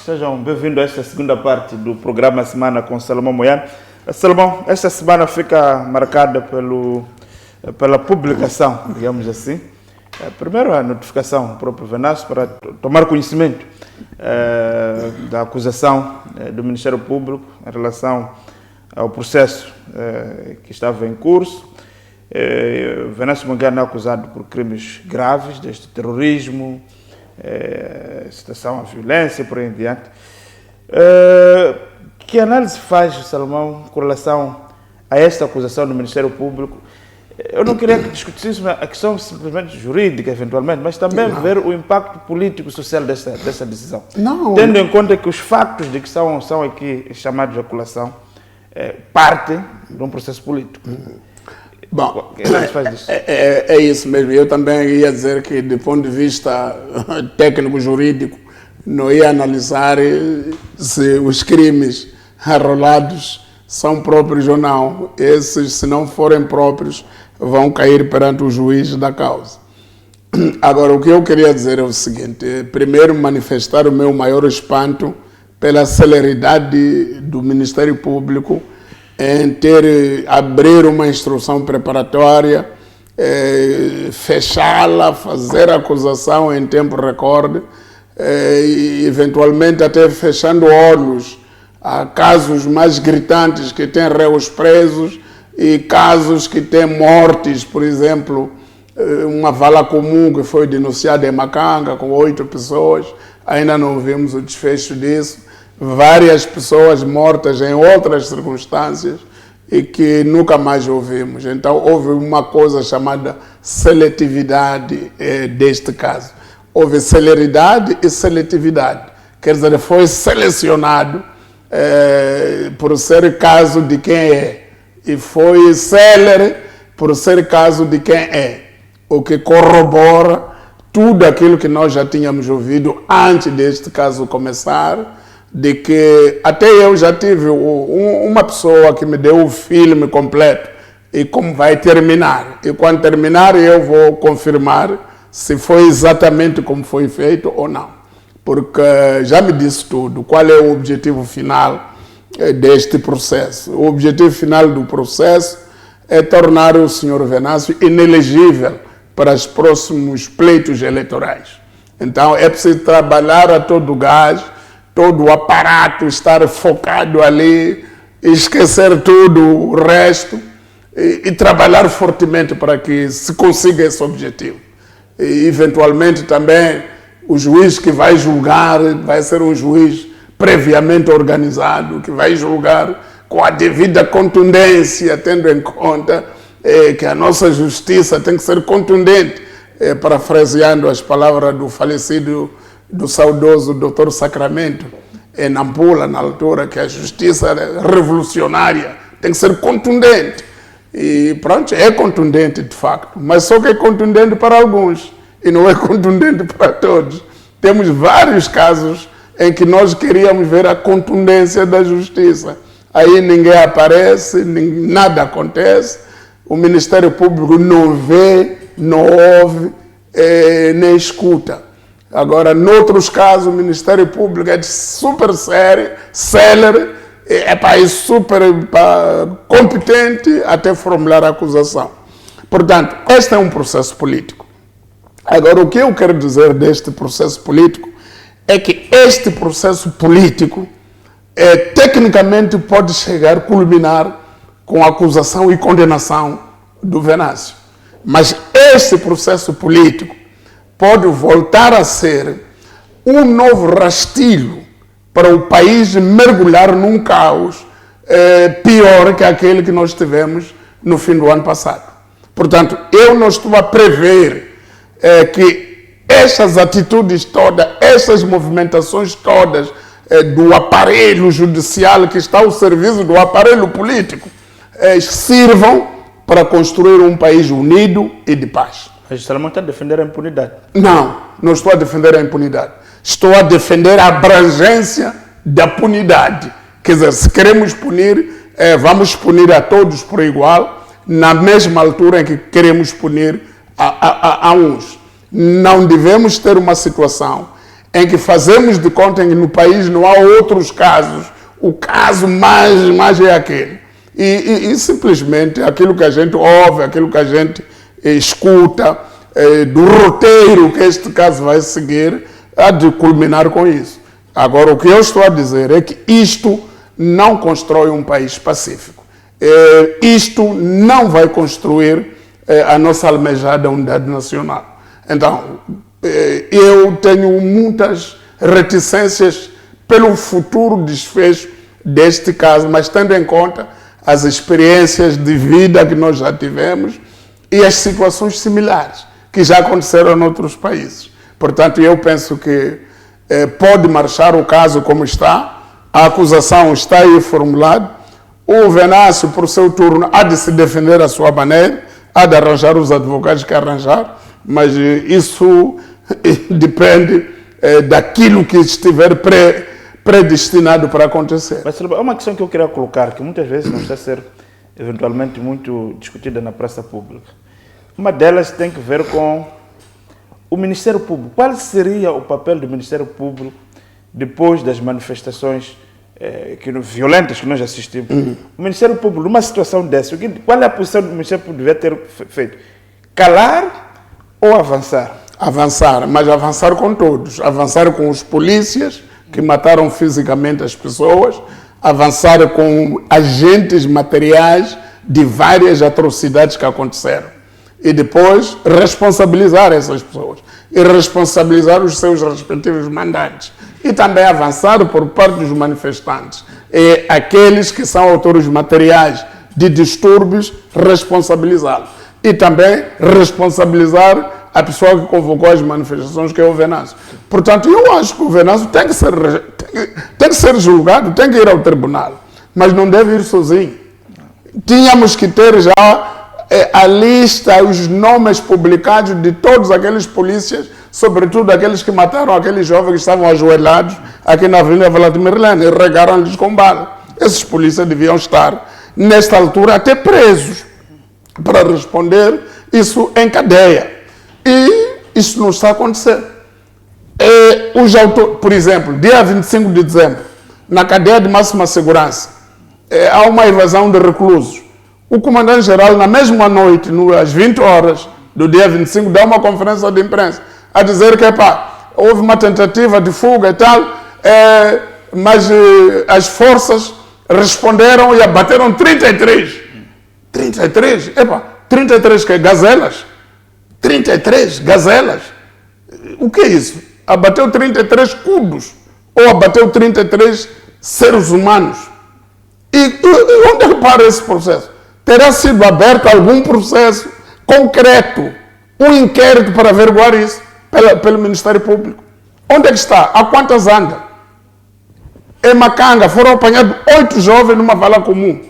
Sejam bem-vindos a esta segunda parte do programa Semana com Salomão Moiano. Salomão, esta semana fica marcada pela publicação, digamos assim. Primeiro, a notificação do próprio Venâncio para tomar conhecimento da acusação do Ministério Público em relação ao processo que estava em curso. Venâncio Mondlane é acusado por crimes graves, desde terrorismo, citação à violência, por aí em diante. Que análise faz o Salomão com relação a esta acusação do Ministério Público? Eu não queria que discutíssemos a questão simplesmente jurídica, eventualmente, mas também ver o impacto político e social dessa decisão. Não. Tendo em conta que os factos de que são aqui chamados de acusação partem de um processo político. Bom, que análise faz disso? É isso mesmo. Eu também ia dizer que, do ponto de vista técnico-jurídico, não ia analisar se os crimes arrolados são próprios ou não. Esses, se não forem próprios, vão cair perante o juiz da causa. Agora, o que eu queria dizer é o seguinte: primeiro, manifestar o meu maior espanto pela celeridade do Ministério Público em abrir uma instrução preparatória, fechá-la, fazer a acusação em tempo recorde, e eventualmente até fechando olhos a casos mais gritantes que têm réus presos e casos que têm mortes, por exemplo, uma vala comum que foi denunciada em Macanga com 8 pessoas, ainda não vimos o desfecho disso. Várias pessoas mortas em outras circunstâncias e que nunca mais ouvimos. Então, houve uma coisa chamada seletividade deste caso. Houve celeridade e seletividade. Quer dizer, foi selecionado por ser caso de quem é e foi célere por ser caso de quem é, o que corrobora tudo aquilo que nós já tínhamos ouvido antes deste caso começar, de que até eu já tive uma pessoa que me deu o filme completo e como vai terminar. E quando terminar eu vou confirmar se foi exatamente como foi feito ou não. Porque já me disse tudo, qual é o objetivo final deste processo. O objetivo final do processo é tornar o senhor Venâncio inelegível para os próximos pleitos eleitorais. Então é preciso trabalhar a todo gás, todo o aparato estar focado ali, esquecer tudo o resto e trabalhar fortemente para que se consiga esse objetivo. E, eventualmente, também o juiz que vai julgar vai ser um juiz previamente organizado, que vai julgar com a devida contundência, tendo em conta que a nossa justiça tem que ser contundente, parafraseando as palavras do falecido, do saudoso Dr. Sacramento, em Nampula, na altura, que a justiça revolucionária tem que ser contundente. E pronto, é contundente de facto, mas só que é contundente para alguns e não é contundente para todos. Temos vários casos em que nós queríamos ver a contundência da justiça. Aí ninguém aparece, nada acontece, o Ministério Público não vê, não ouve, nem escuta. Agora, noutros casos, o Ministério Público é super sério, célere, é super competente até formular a acusação. Portanto, este é um processo político. Agora, o que eu quero dizer deste processo político é que este processo político tecnicamente pode chegar a culminar com a acusação e condenação do Venâncio. Mas este processo político pode voltar a ser um novo rastilho para o país mergulhar num caos pior que aquele que nós tivemos no fim do ano passado. Portanto, eu não estou a prever que essas atitudes todas, essas movimentações todas do aparelho judicial que está ao serviço do aparelho político sirvam para construir um país unido e de paz. Mas Salomão está a defender a impunidade. Não estou a defender a impunidade. Estou a defender a abrangência da punidade. Quer dizer, se queremos punir, vamos punir a todos por igual, na mesma altura em que queremos punir a uns. Não devemos ter uma situação em que fazemos de conta que no país não há outros casos. O caso mais é aquele. E simplesmente aquilo que a gente ouve, aquilo que a gente escuta, do roteiro que este caso vai seguir, há de culminar com isso. Agora, o que eu estou a dizer é que isto não constrói um país pacífico. Isto não vai construir a nossa almejada unidade nacional. Então, eu tenho muitas reticências pelo futuro desfecho deste caso, mas tendo em conta as experiências de vida que nós já tivemos e as situações similares que já aconteceram em outros países. Portanto, eu penso que pode marchar o caso como está, a acusação está aí formulada, o Venâncio, por seu turno, há de se defender à sua maneira, há de arranjar os advogados que arranjar, mas isso depende daquilo que estiver predestinado para acontecer. Mas é uma questão que eu queria colocar, que muitas vezes não está a ser eventualmente muito discutida na praça pública. Uma delas tem que ver com o Ministério Público. Qual seria o papel do Ministério Público depois das manifestações violentas que nós assistimos? O Ministério Público, numa situação dessa, qual é a posição do Ministério Público deve ter feito? Calar ou avançar? Avançar, mas avançar com todos. Avançar com os polícias que mataram fisicamente as pessoas, avançar com agentes materiais de várias atrocidades que aconteceram. E depois responsabilizar essas pessoas. E responsabilizar os seus respectivos mandantes. E também avançar por parte dos manifestantes. E aqueles que são autores materiais de distúrbios, responsabilizá-los. E também responsabilizar a pessoa que convocou as manifestações, que é o Venâncio. Portanto, eu acho que o Venâncio tem que ser julgado, tem que ir ao tribunal, mas não deve ir sozinho. Tínhamos que ter já a lista, os nomes publicados de todos aqueles polícias, sobretudo aqueles que mataram aqueles jovens que estavam ajoelhados aqui na Avenida Vladimir Lenin e regaram-lhes com bala. Esses polícias deviam estar, nesta altura, até presos para responder isso em cadeia. E isso não está a acontecer. Por exemplo, dia 25 de dezembro, na cadeia de máxima segurança, há uma evasão de reclusos. O comandante-geral, na mesma noite, às 20 horas do dia 25, dá uma conferência de imprensa a dizer que houve uma tentativa de fuga e tal, mas as forças responderam e abateram 33. 33? 33 que é gazelas? 33 gazelas? O que é isso? Abateu 33 cudos ou abateu 33 seres humanos? E onde é que para esse processo? Terá sido aberto algum processo concreto, um inquérito para averiguar isso pelo Ministério Público? Onde é que está? Há quantas anda? Em Macanga foram apanhados 8 jovens numa vala comum.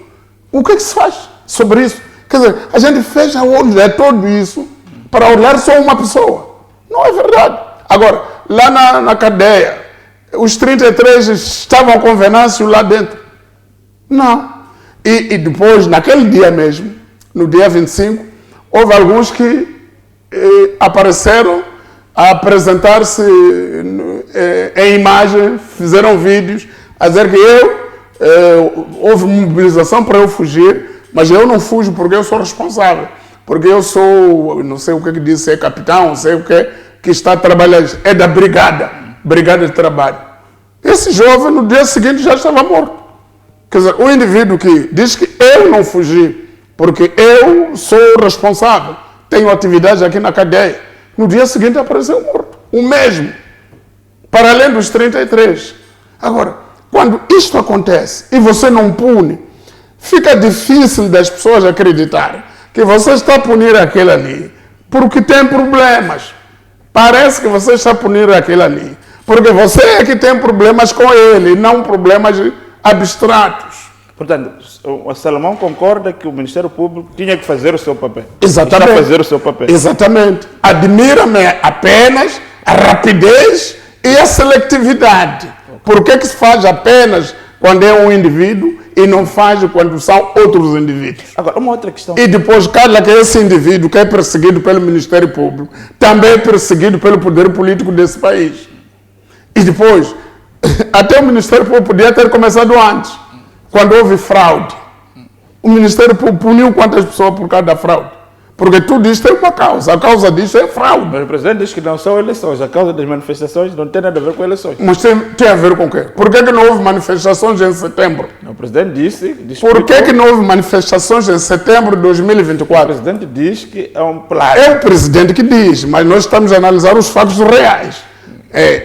O que é que se faz sobre isso? Quer dizer, a gente fecha o olho de tudo isso para olhar só uma pessoa. Não é verdade. Agora, lá na cadeia, os 33 estavam com Venâncio lá dentro. Não. E depois, naquele dia mesmo, no dia 25, houve alguns que apareceram a apresentar-se em imagem, fizeram vídeos, a dizer que houve mobilização para eu fugir, mas eu não fujo porque eu sou responsável. Porque eu sou, não sei o que disse, é capitão, não sei o que está trabalhando, é da brigada de trabalho. Esse jovem, no dia seguinte, já estava morto. Quer dizer, o indivíduo que diz que eu não fugi, porque eu sou responsável, tenho atividade aqui na cadeia, no dia seguinte apareceu morto. O mesmo. Para além dos 33. Agora, quando isto acontece e você não pune, fica difícil das pessoas acreditarem que você está a punir aquele ali porque tem problemas. Parece que você está a punir aquele ali porque você é que tem problemas com ele, não problemas abstratos. Portanto, o Salomão concorda que o Ministério Público tinha que fazer o seu papel. Exatamente. Está a fazer o seu papel. Exatamente. Admira-me apenas a rapidez e a seletividade. Por que se faz apenas quando é um indivíduo e não faz quando são outros indivíduos? Agora, uma outra questão. E depois, cada que esse indivíduo que é perseguido pelo Ministério Público, também é perseguido pelo poder político desse país. E depois, até o Ministério Público podia ter começado antes, quando houve fraude. O Ministério Público puniu quantas pessoas por causa da fraude? Porque tudo isto tem uma causa. A causa disto é fraude. Mas o presidente diz que não são eleições. A causa das manifestações não tem nada a ver com eleições. Mas tem a ver com o quê? Por que não houve manifestações em setembro? O presidente disse... Por que não houve manifestações em setembro de 2024? O presidente diz que é um plano. É o presidente que diz, mas nós estamos a analisar os fatos reais.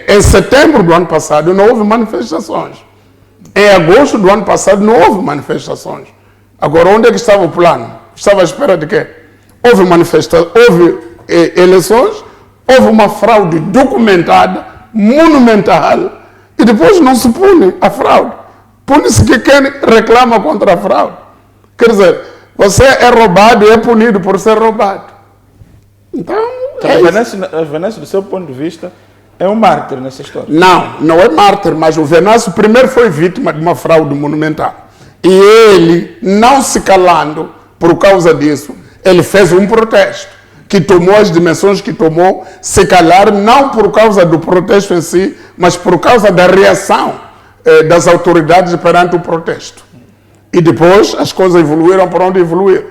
Em setembro do ano passado não houve manifestações. Em agosto do ano passado não houve manifestações. Agora, onde é que estava o plano? Estava à espera de quê? Houve houve eleições, houve uma fraude documentada, monumental, e depois não se pune a fraude. Pune-se que quem reclama contra a fraude. Quer dizer, você é roubado e é punido por ser roubado. Então, o Venâncio, do seu ponto de vista, é um mártir nessa história. Não é mártir, mas o Venâncio primeiro foi vítima de uma fraude monumental. E ele, não se calando por causa disso, ele fez um protesto que tomou as dimensões que tomou, se calar não por causa do protesto em si, mas por causa da reação das autoridades perante o protesto. E depois as coisas evoluíram para onde evoluíram.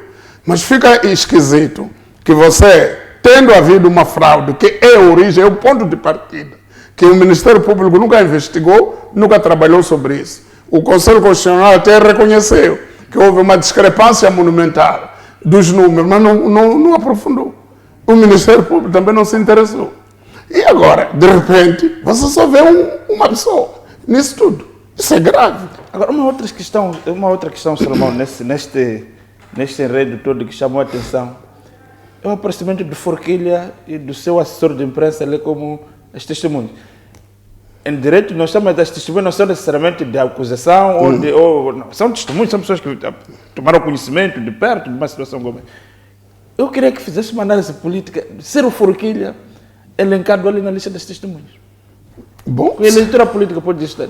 Mas fica esquisito que você, tendo havido uma fraude que é a origem, é o ponto de partida, que o Ministério Público nunca investigou, nunca trabalhou sobre isso. O Conselho Constitucional até reconheceu que houve uma discrepância monumental dos números, mas não aprofundou. O Ministério Público também não se interessou. E agora, de repente, você só vê uma pessoa nisso tudo. Isso é grave. Agora, uma outra questão, Salomão, neste enredo todo que chamou a atenção, é o aparecimento de Forquilha e do seu assessor de imprensa ali como as testemunhas. Em direito, nós estamos das testemunhas, não são necessariamente de acusação, não, são testemunhas, são pessoas que tomaram conhecimento de perto de uma situação como essa. Eu queria que fizesse uma análise política, ser o Forquilha elencado ali na lista das testemunhas. Bom, a leitura política pode dizer.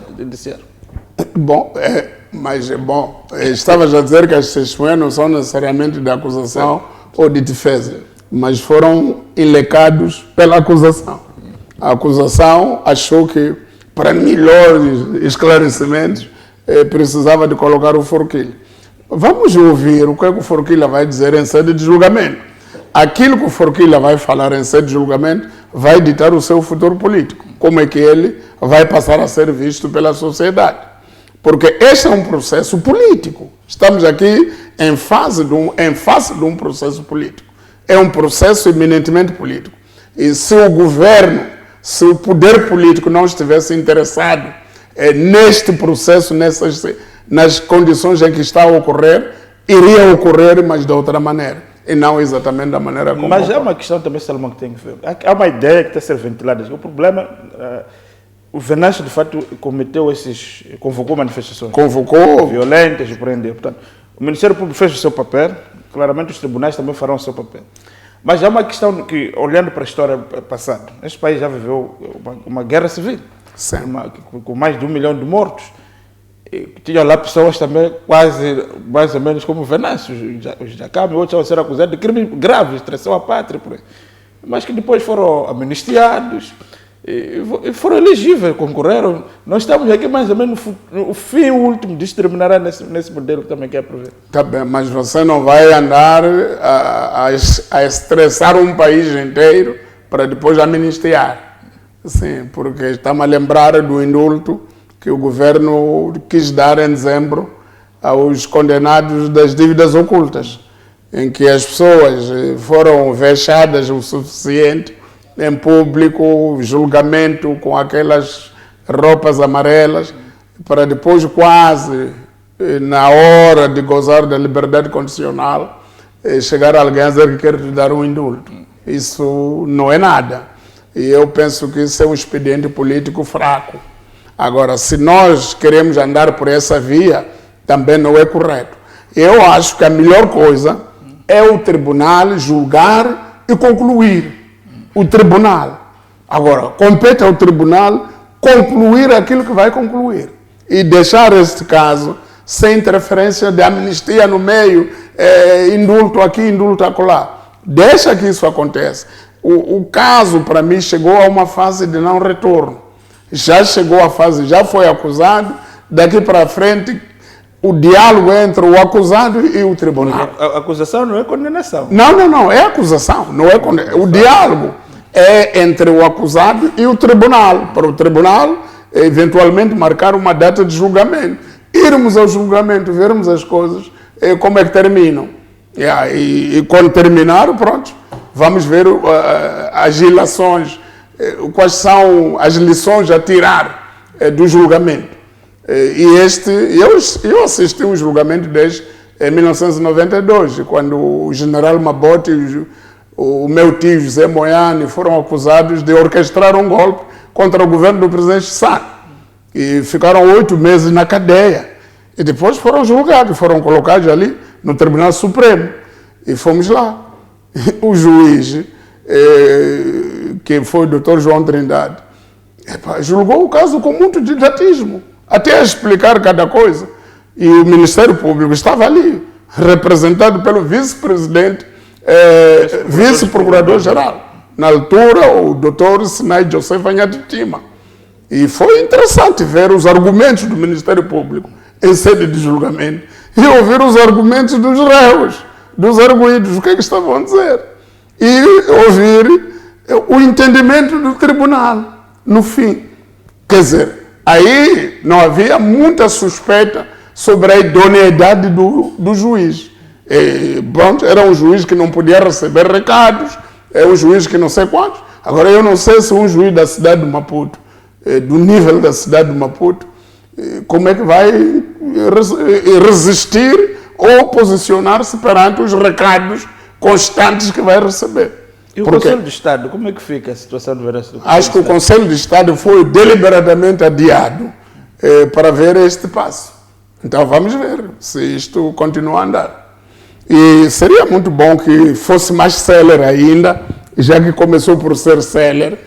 Bom, estavas a dizer que as testemunhas não são necessariamente de acusação ou de defesa, mas foram elecados pela acusação. A acusação achou que, para melhores esclarecimentos, precisava de colocar o Forquilha. Vamos ouvir o que o Forquilha vai dizer em sede de julgamento. Aquilo que o Forquilha vai falar em sede de julgamento vai ditar o seu futuro político. Como é que ele vai passar a ser visto pela sociedade. Porque este é um processo político. Estamos aqui em face de um processo político. É um processo eminentemente político. E se o governo, se o poder político não estivesse interessado neste processo, nas condições em que está a ocorrer, iria ocorrer, mas de outra maneira. E não exatamente da maneira como... Mas há uma questão também, Salomão, que tem que ver. Há uma ideia que está a ser ventilada. O problema... O Venâncio, de fato, convocou manifestações. Convocou. Violentas e prendeu. Portanto, o Ministério Público fez o seu papel, claramente os tribunais também farão o seu papel. Mas há uma questão que, olhando para a história passada, este país já viveu uma guerra civil. Sim. Com mais de 1 milhão de mortos. E tinha lá pessoas também quase, mais ou menos como Venâncio, os Jacame, outros a ser acusados de crimes graves, traição à pátria, por aí. Mas que depois foram amnistiados e foram elegíveis, concorreram. Nós estamos aqui mais ou menos o fim último disso terminará nesse modelo que também quer prever. Tá bem, mas você não vai andar a estressar um país inteiro para depois amnistiar. Sim, porque estamos a lembrar do indulto que o governo quis dar em dezembro aos condenados das dívidas ocultas, em que as pessoas foram vexadas o suficiente em público, julgamento com aquelas roupas amarelas, para depois quase, na hora de gozar da liberdade condicional, chegar alguém a dizer que quer te dar um indulto. Isso não é nada. E eu penso que isso é um expediente político fraco. Agora, se nós queremos andar por essa via, também não é correto. Eu acho que a melhor coisa é o tribunal julgar e concluir. O tribunal. Agora, compete ao tribunal concluir aquilo que vai concluir. E deixar este caso sem interferência de amnistia no meio, indulto aqui, indulto acolá. Deixa que isso aconteça. O caso, para mim, chegou a uma fase de não retorno. Já chegou a fase, já foi acusado, daqui para frente o diálogo entre o acusado e o tribunal. A acusação não é condenação. Não, é acusação, não é condenação. O diálogo é entre o acusado e o tribunal, para o tribunal eventualmente marcar uma data de julgamento. Irmos ao julgamento, vermos as coisas, como é que terminam. E quando terminar, pronto, vamos ver as ilações, quais são as lições a tirar do julgamento. Eu assisti um julgamento desde 1992, quando o general Mabote e o meu tio José Moiane foram acusados de orquestrar um golpe contra o governo do presidente Sá. E ficaram 8 meses na cadeia. E depois foram julgados, foram colocados ali no Tribunal Supremo. E fomos lá. O juiz, que foi o Dr. João Trindade, julgou o caso com muito didatismo, até a explicar cada coisa. E o Ministério Público estava ali, representado pelo vice-presidente, vice-procurador-geral. Na altura, o Dr. Sinai José Vanhati Tima. E foi interessante ver os argumentos do Ministério Público em sede de julgamento e ouvir os argumentos dos réus, dos arguidos, o que é que estavam a dizer. E ouvir o entendimento do tribunal, no fim. Quer dizer, aí não havia muita suspeita sobre a idoneidade do juiz. Pronto, era um juiz que não podia receber recados, um juiz que não sei quantos. Agora, eu não sei se um juiz da cidade de Maputo, do nível da cidade de Maputo, como é que vai resistir ou posicionar-se perante os recados constantes que vai receber. E o Conselho de Estado, como é que fica a situação do Venâncio? Acho que o Conselho de Estado foi deliberadamente adiado para ver este passo. Então vamos ver se isto continua a andar. E seria muito bom que fosse mais célere ainda, já que começou por ser célere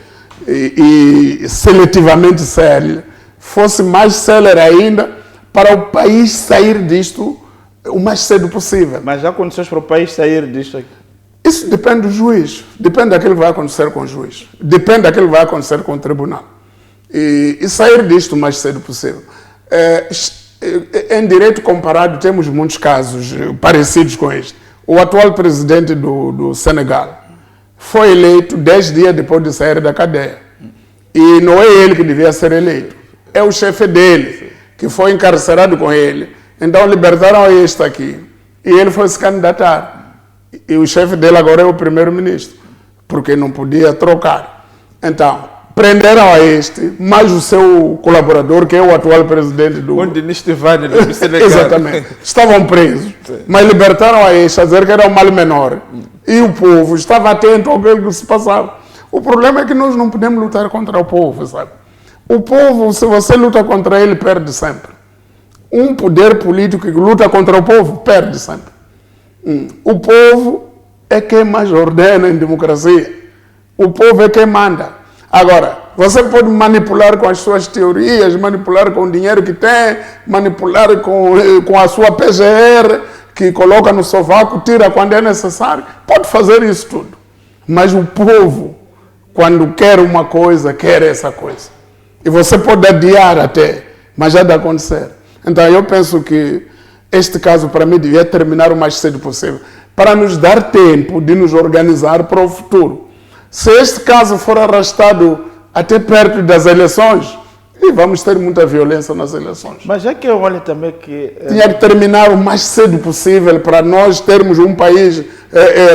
e seletivamente célere, fosse mais célere ainda para o país sair disto o mais cedo possível. Mas há condições para o país sair disto aqui? Isso depende do juiz, depende daquilo que vai acontecer com o juiz, depende daquilo que vai acontecer com o tribunal. E sair disto o mais cedo possível. Em direito comparado, temos muitos casos parecidos com este. O atual presidente do Senegal foi eleito 10 dias depois de sair da cadeia. E não é ele que devia ser eleito, é o chefe dele, que foi encarcerado com ele. Então libertaram este aqui. E ele foi se candidatar. E o chefe dele agora é o primeiro-ministro, porque não podia trocar. Então, prenderam a este, mais o seu colaborador, que é o atual presidente do... Onde Nistivani, do Senegal. Exatamente. Estavam presos. Sim. Mas libertaram a este, a dizer que era um mal menor. E o povo estava atento ao que se passava. O problema é que nós não podemos lutar contra o povo, sabe? O povo, se você luta contra ele, perde sempre. Um poder político que luta contra o povo, perde sempre. O povo é quem mais ordena em democracia. O povo é quem manda. Agora, Você pode manipular com as suas teorias, manipular com o dinheiro que tem, manipular com a sua PGR, que coloca no sovaco, tira quando é necessário. Pode fazer isso tudo. Mas o povo, quando quer uma coisa, quer essa coisa. E você pode adiar até, mas já dá acontecer. Então eu penso que este caso, para mim, devia terminar o mais cedo possível, para nos dar tempo de nos organizar para o futuro. Se este caso for arrastado até perto das eleições, e vamos ter muita violência nas eleições. Mas já que eu olho também que... Tinha que terminar o mais cedo possível para nós termos um país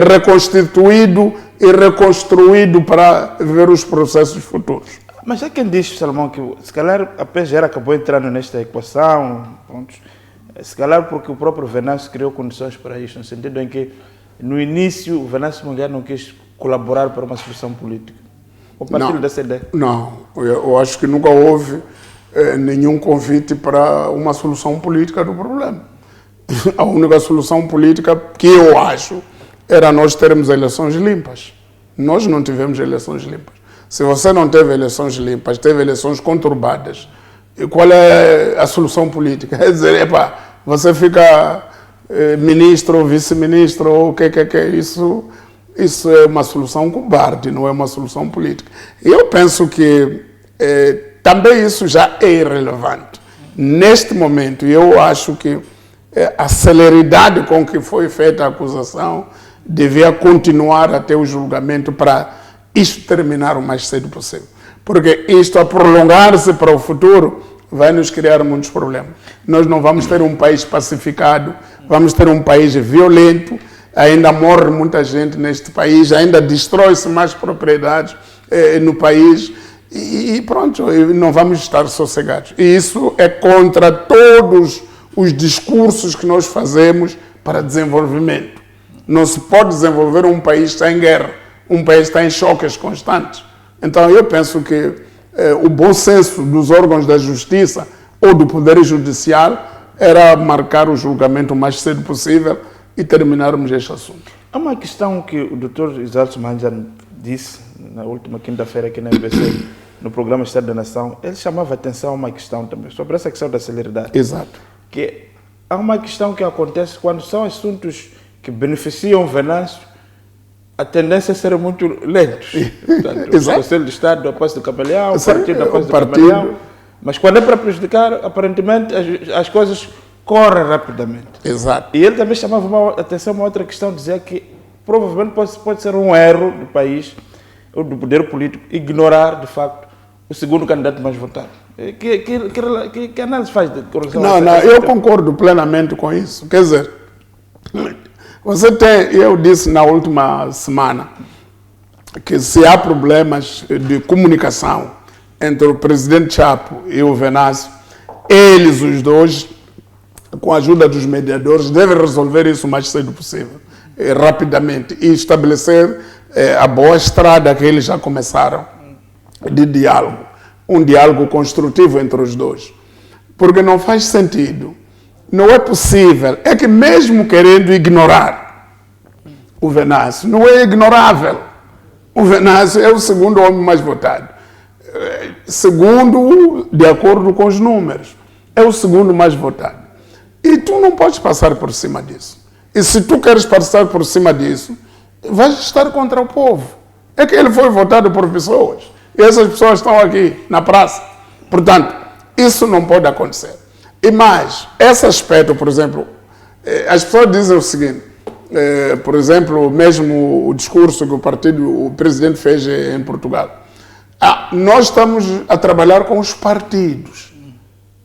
reconstituído e reconstruído para ver os processos futuros. Mas já quem diz, Salomão, que se calhar a PGR acabou entrando nesta equação, pronto, se calhar porque o próprio Venâncio criou condições para isso, no sentido em que no início o Venâncio Munguia não quis colaborar para uma solução política. O partido dessa ideia? Não, eu acho que nunca houve nenhum convite para uma solução política do problema. A única solução política que eu acho era nós termos eleições limpas. Nós não tivemos eleições limpas. Se você não teve eleições limpas, teve eleições conturbadas, e qual é a solução política? É dizer, você fica ministro ou vice-ministro, ou o que é isso? Isso é uma solução cobarde, não é uma solução política. Eu penso que também isso já é irrelevante. Neste momento, eu acho que a celeridade com que foi feita a acusação devia continuar até o julgamento para isto terminar o mais cedo possível. Porque isto, a prolongar-se para o futuro, vai nos criar muitos problemas. Nós não vamos ter um país pacificado, vamos ter um país violento, ainda morre muita gente neste país, ainda destrói-se mais propriedades no país e pronto, não vamos estar sossegados. E isso é contra todos os discursos que nós fazemos para desenvolvimento. Não se pode desenvolver um país que está em guerra, um país que está em choques constantes. Então eu penso que o bom senso dos órgãos da justiça ou do poder judicial era marcar o julgamento o mais cedo possível e terminarmos este assunto. Há uma questão que o Dr. Isalto Manjano disse na última quinta-feira aqui na MBC, no programa Estado da Nação. Ele chamava atenção a uma questão também, sobre essa questão da celeridade. Exato. Que há uma questão que acontece quando são assuntos que beneficiam o Venâncio, a tendência é ser muito lentos. Portanto, o Conselho de Estado do Apoio do Capelão, o Partido do Apoio do Capelão. Mas quando é para prejudicar, aparentemente as coisas correm rapidamente. Exato. E ele também chamava atenção a uma outra questão, dizer que provavelmente pode ser um erro do país, ou do poder político, ignorar, de facto, o segundo candidato mais votado. Que análise faz de correção? Não, eu concordo plenamente com isso. Quer dizer, eu disse na última semana que se há problemas de comunicação entre o presidente Chapo e o Venâncio, eles, os dois, com a ajuda dos mediadores, devem resolver isso o mais cedo possível, rapidamente, e estabelecer a boa estrada que eles já começaram de diálogo, um diálogo construtivo entre os dois. Porque não faz sentido, não é possível, é que mesmo querendo ignorar o Venâncio, não é ignorável. O Venâncio é o segundo homem mais votado. Segundo, de acordo com os números, é o segundo mais votado. E tu não podes passar por cima disso. E se tu queres passar por cima disso, vais estar contra o povo. É que ele foi votado por pessoas. E essas pessoas estão aqui, na praça. Portanto, isso não pode acontecer. E mais, esse aspecto, por exemplo, as pessoas dizem o seguinte, por exemplo, mesmo o discurso que o presidente fez em Portugal. Nós estamos a trabalhar com os partidos.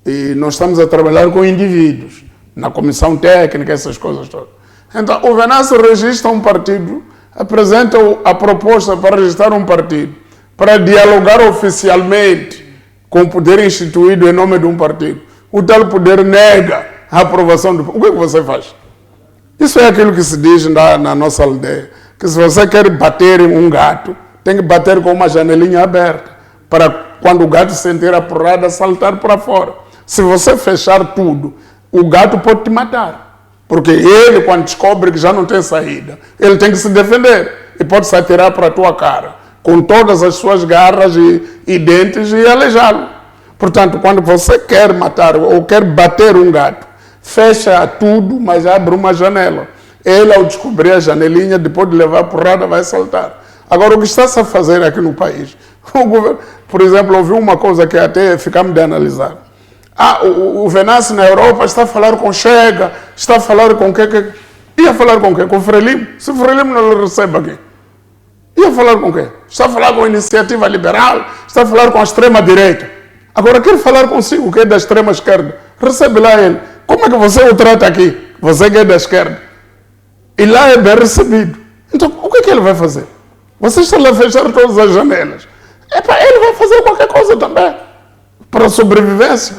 E nós estamos a trabalhar com indivíduos. Na comissão técnica, essas coisas todas. Então, o Venâncio registra um partido, apresenta a proposta para registrar um partido, para dialogar oficialmente com o poder instituído em nome de um partido. O tal poder nega a aprovação do... O que você faz? Isso é aquilo que se diz na nossa aldeia, que se você quer bater em um gato, tem que bater com uma janelinha aberta, para quando o gato sentir a porrada, saltar para fora. Se você fechar tudo, o gato pode te matar. Porque ele, quando descobre que já não tem saída, ele tem que se defender e pode se atirar para a tua cara. com todas as suas garras e dentes e aleijá-lo. Portanto, quando você quer matar ou quer bater um gato, fecha tudo, mas abre uma janela. Ele, ao descobrir a janelinha, depois de levar a porrada, vai saltar. Agora, o que está-se a fazer aqui no país? O governo, por exemplo, ouvi uma coisa que até ficamos de analisar. O Venâncio na Europa está a falar com Chega, está a falar com quem? Ia falar com quem? Com o Frelimo? Se o Frelimo não lhe recebe aqui. Ia falar com quem? Está a falar com a Iniciativa Liberal, está a falar com a extrema-direita. Agora quer falar consigo, que é da extrema-esquerda. Recebe lá ele. Como é que você o trata aqui? Você que é da esquerda. E lá é bem recebido. Então, o que é que ele vai fazer? Você está lá a fechar todas as janelas. Ele vai fazer qualquer coisa também. Para a sobrevivência.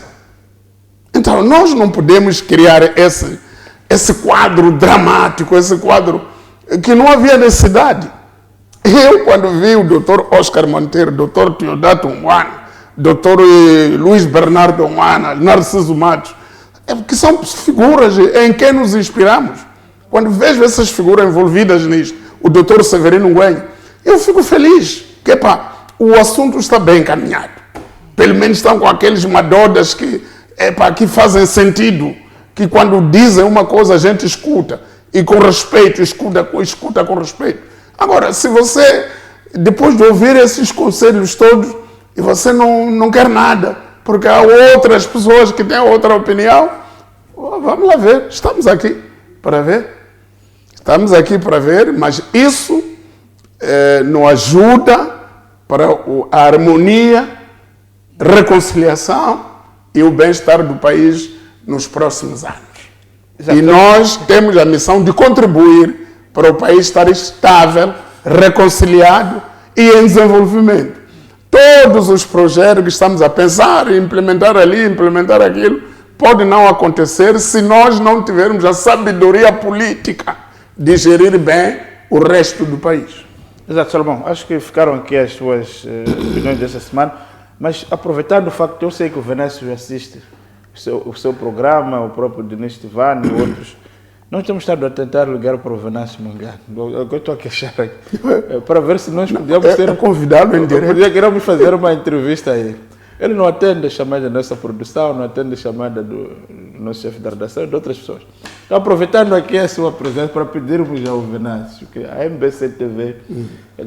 Então, nós não podemos criar esse quadro dramático, esse quadro que não havia necessidade. Eu, quando vi o doutor Oscar Monteiro, doutor Teodato Umwana, doutor Luiz Bernardo Umwana, Narciso Matos, que são figuras em quem nos inspiramos. Quando vejo essas figuras envolvidas nisto, o doutor Severino Nguyen, eu fico feliz, que o assunto está bem encaminhado. Pelo menos estão com aqueles madodas que fazem sentido, que quando dizem uma coisa a gente escuta, e com respeito, escuta com respeito. Agora, se você, depois de ouvir esses conselhos todos, e você não quer nada, porque há outras pessoas que têm outra opinião, vamos lá ver, estamos aqui para ver. Estamos aqui para ver, mas isso não ajuda para a harmonia, reconciliação e o bem-estar do país nos próximos anos. Exatamente. E nós temos a missão de contribuir para o país estar estável, reconciliado e em desenvolvimento. Todos os projetos que estamos a pensar, implementar ali, implementar aquilo, pode não acontecer se nós não tivermos a sabedoria política de gerir bem o resto do país. Exato, Salomão. Acho que ficaram aqui as suas opiniões desta semana, mas aproveitando o facto que eu sei que o Venâncio assiste o seu programa, o próprio Denis Tivani e outros, nós temos estado a tentar ligar para o Venâncio Mangano. Eu estou a queixar aqui, para ver se nós podíamos ser convidado em direto. Queremos fazer uma entrevista a ele. Ele não atende a chamada da nossa produção, não atende a chamada do nosso chefe da redação e de outras pessoas. Então, aproveitando aqui a sua presença para pedirmos ao Venâncio que a MBC TV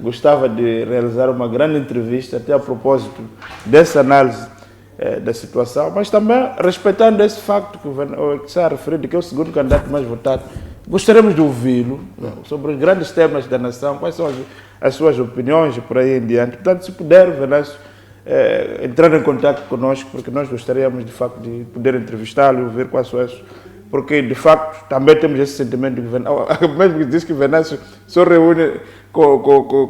gostava de realizar uma grande entrevista, até a propósito dessa análise da situação, mas também respeitando esse facto que está referido, que é o segundo candidato mais votado. Gostaríamos de ouvi-lo sobre os grandes temas da nação, quais são as suas opiniões e por aí em diante. Portanto, se puder, Venâncio, entrar em contato conosco, porque nós gostaríamos de facto de poder entrevistá-lo, ver quais são as... Porque de facto também temos esse sentimento de que mesmo que diz que Venâncio só reúne com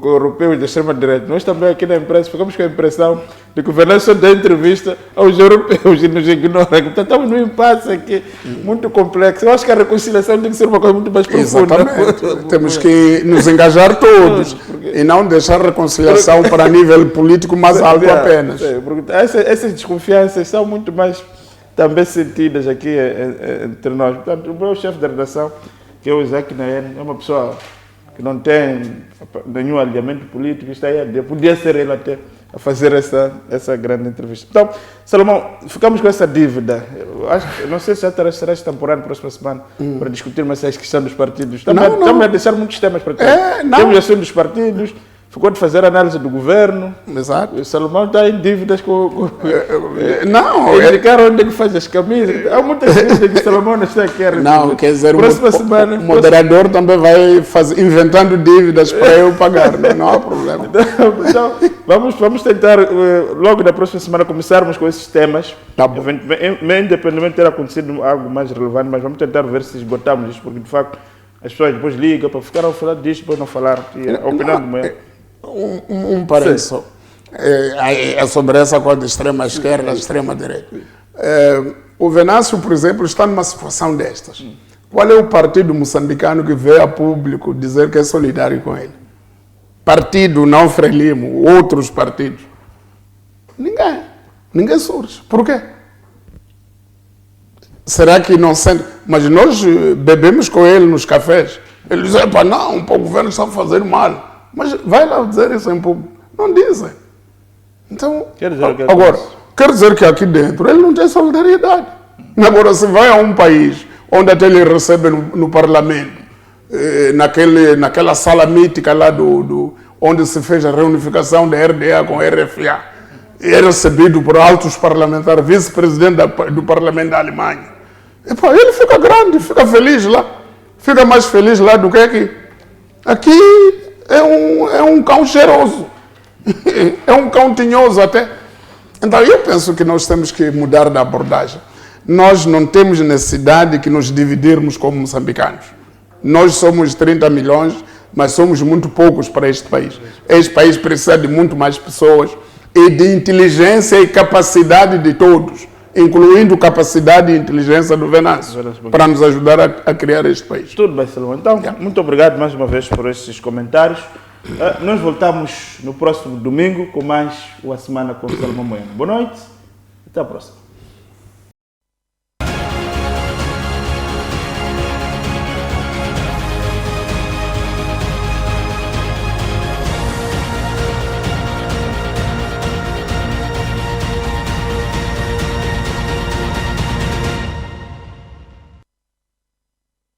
europeus da extrema-direita. Nós também aqui na imprensa ficamos com a impressão de que o Venâncio dá entrevista aos europeus e nos ignora. Portanto, estamos num impasse aqui muito complexo. Eu acho que a reconciliação tem que ser uma coisa muito mais profunda. Exatamente. Temos que nos engajar todos e não deixar a reconciliação para nível político mais alto apenas. Porque essas desconfianças são muito mais também sentidas aqui entre nós. Portanto, o meu chefe da redação, que é o Isaac Naen, é uma pessoa que não tem nenhum alinhamento político, está aí, podia ser ele até a fazer essa grande entrevista. Então, Salomão, ficamos com essa dívida. Não sei se já será temporário na próxima semana para discutirmos essa questão dos partidos. Estamos a deixar muitos temas para ter. Temos a questão dos partidos, ficou de fazer a análise do governo. Exato. O Salomão está em dívidas com... Não. Indicaram onde ele faz as camisas. Há muitas dívidas que o Salomão não está aqui. Não, quer dizer, semana, o moderador também vai inventando dívidas para eu pagar. Não há problema. Então, vamos tentar, logo na próxima semana, começarmos com esses temas. Tá bom. Independentemente de ter acontecido algo mais relevante, mas vamos tentar ver se esgotamos isso, porque de facto as pessoas depois ligam para ficar a falar disto, depois não falar. E a opinião do meu... Um parênteses só. É sobre essa coisa de extrema-esquerda e extrema-direita. O Venâncio, por exemplo, está numa situação destas. Qual é o partido moçambicano que veio a público dizer que é solidário com ele? Partido não Frelimo, outros partidos. Ninguém surge. Por quê? Será que não sente? Mas nós bebemos com ele nos cafés. Ele diz, não, o governo está fazendo mal. Mas vai lá dizer isso em público. Não dizem. Então, Quer dizer que agora, quer dizer que aqui dentro ele não tem solidariedade. Agora, se vai a um país onde até ele recebe no parlamento, naquela sala mítica lá onde se fez a reunificação da RDA com a RFA, e é recebido por altos parlamentares, vice-presidente do parlamento da Alemanha. Ele fica grande, fica feliz lá. Fica mais feliz lá do que aqui. Aqui é um cão cheiroso. É um cão tinhoso até. Então eu penso que nós temos que mudar de abordagem. Nós não temos necessidade de nos dividirmos como moçambicanos. Nós somos 30 milhões, mas somos muito poucos para este país. Este país precisa de muito mais pessoas e de inteligência e capacidade de todos, incluindo capacidade e inteligência do Venâncio, para nos ajudar a criar este país. Tudo bem, Salomão. Então, muito obrigado mais uma vez por esses comentários. Nós voltamos no próximo domingo com mais uma Semana com Salomão Moyano. Boa noite, até a próxima.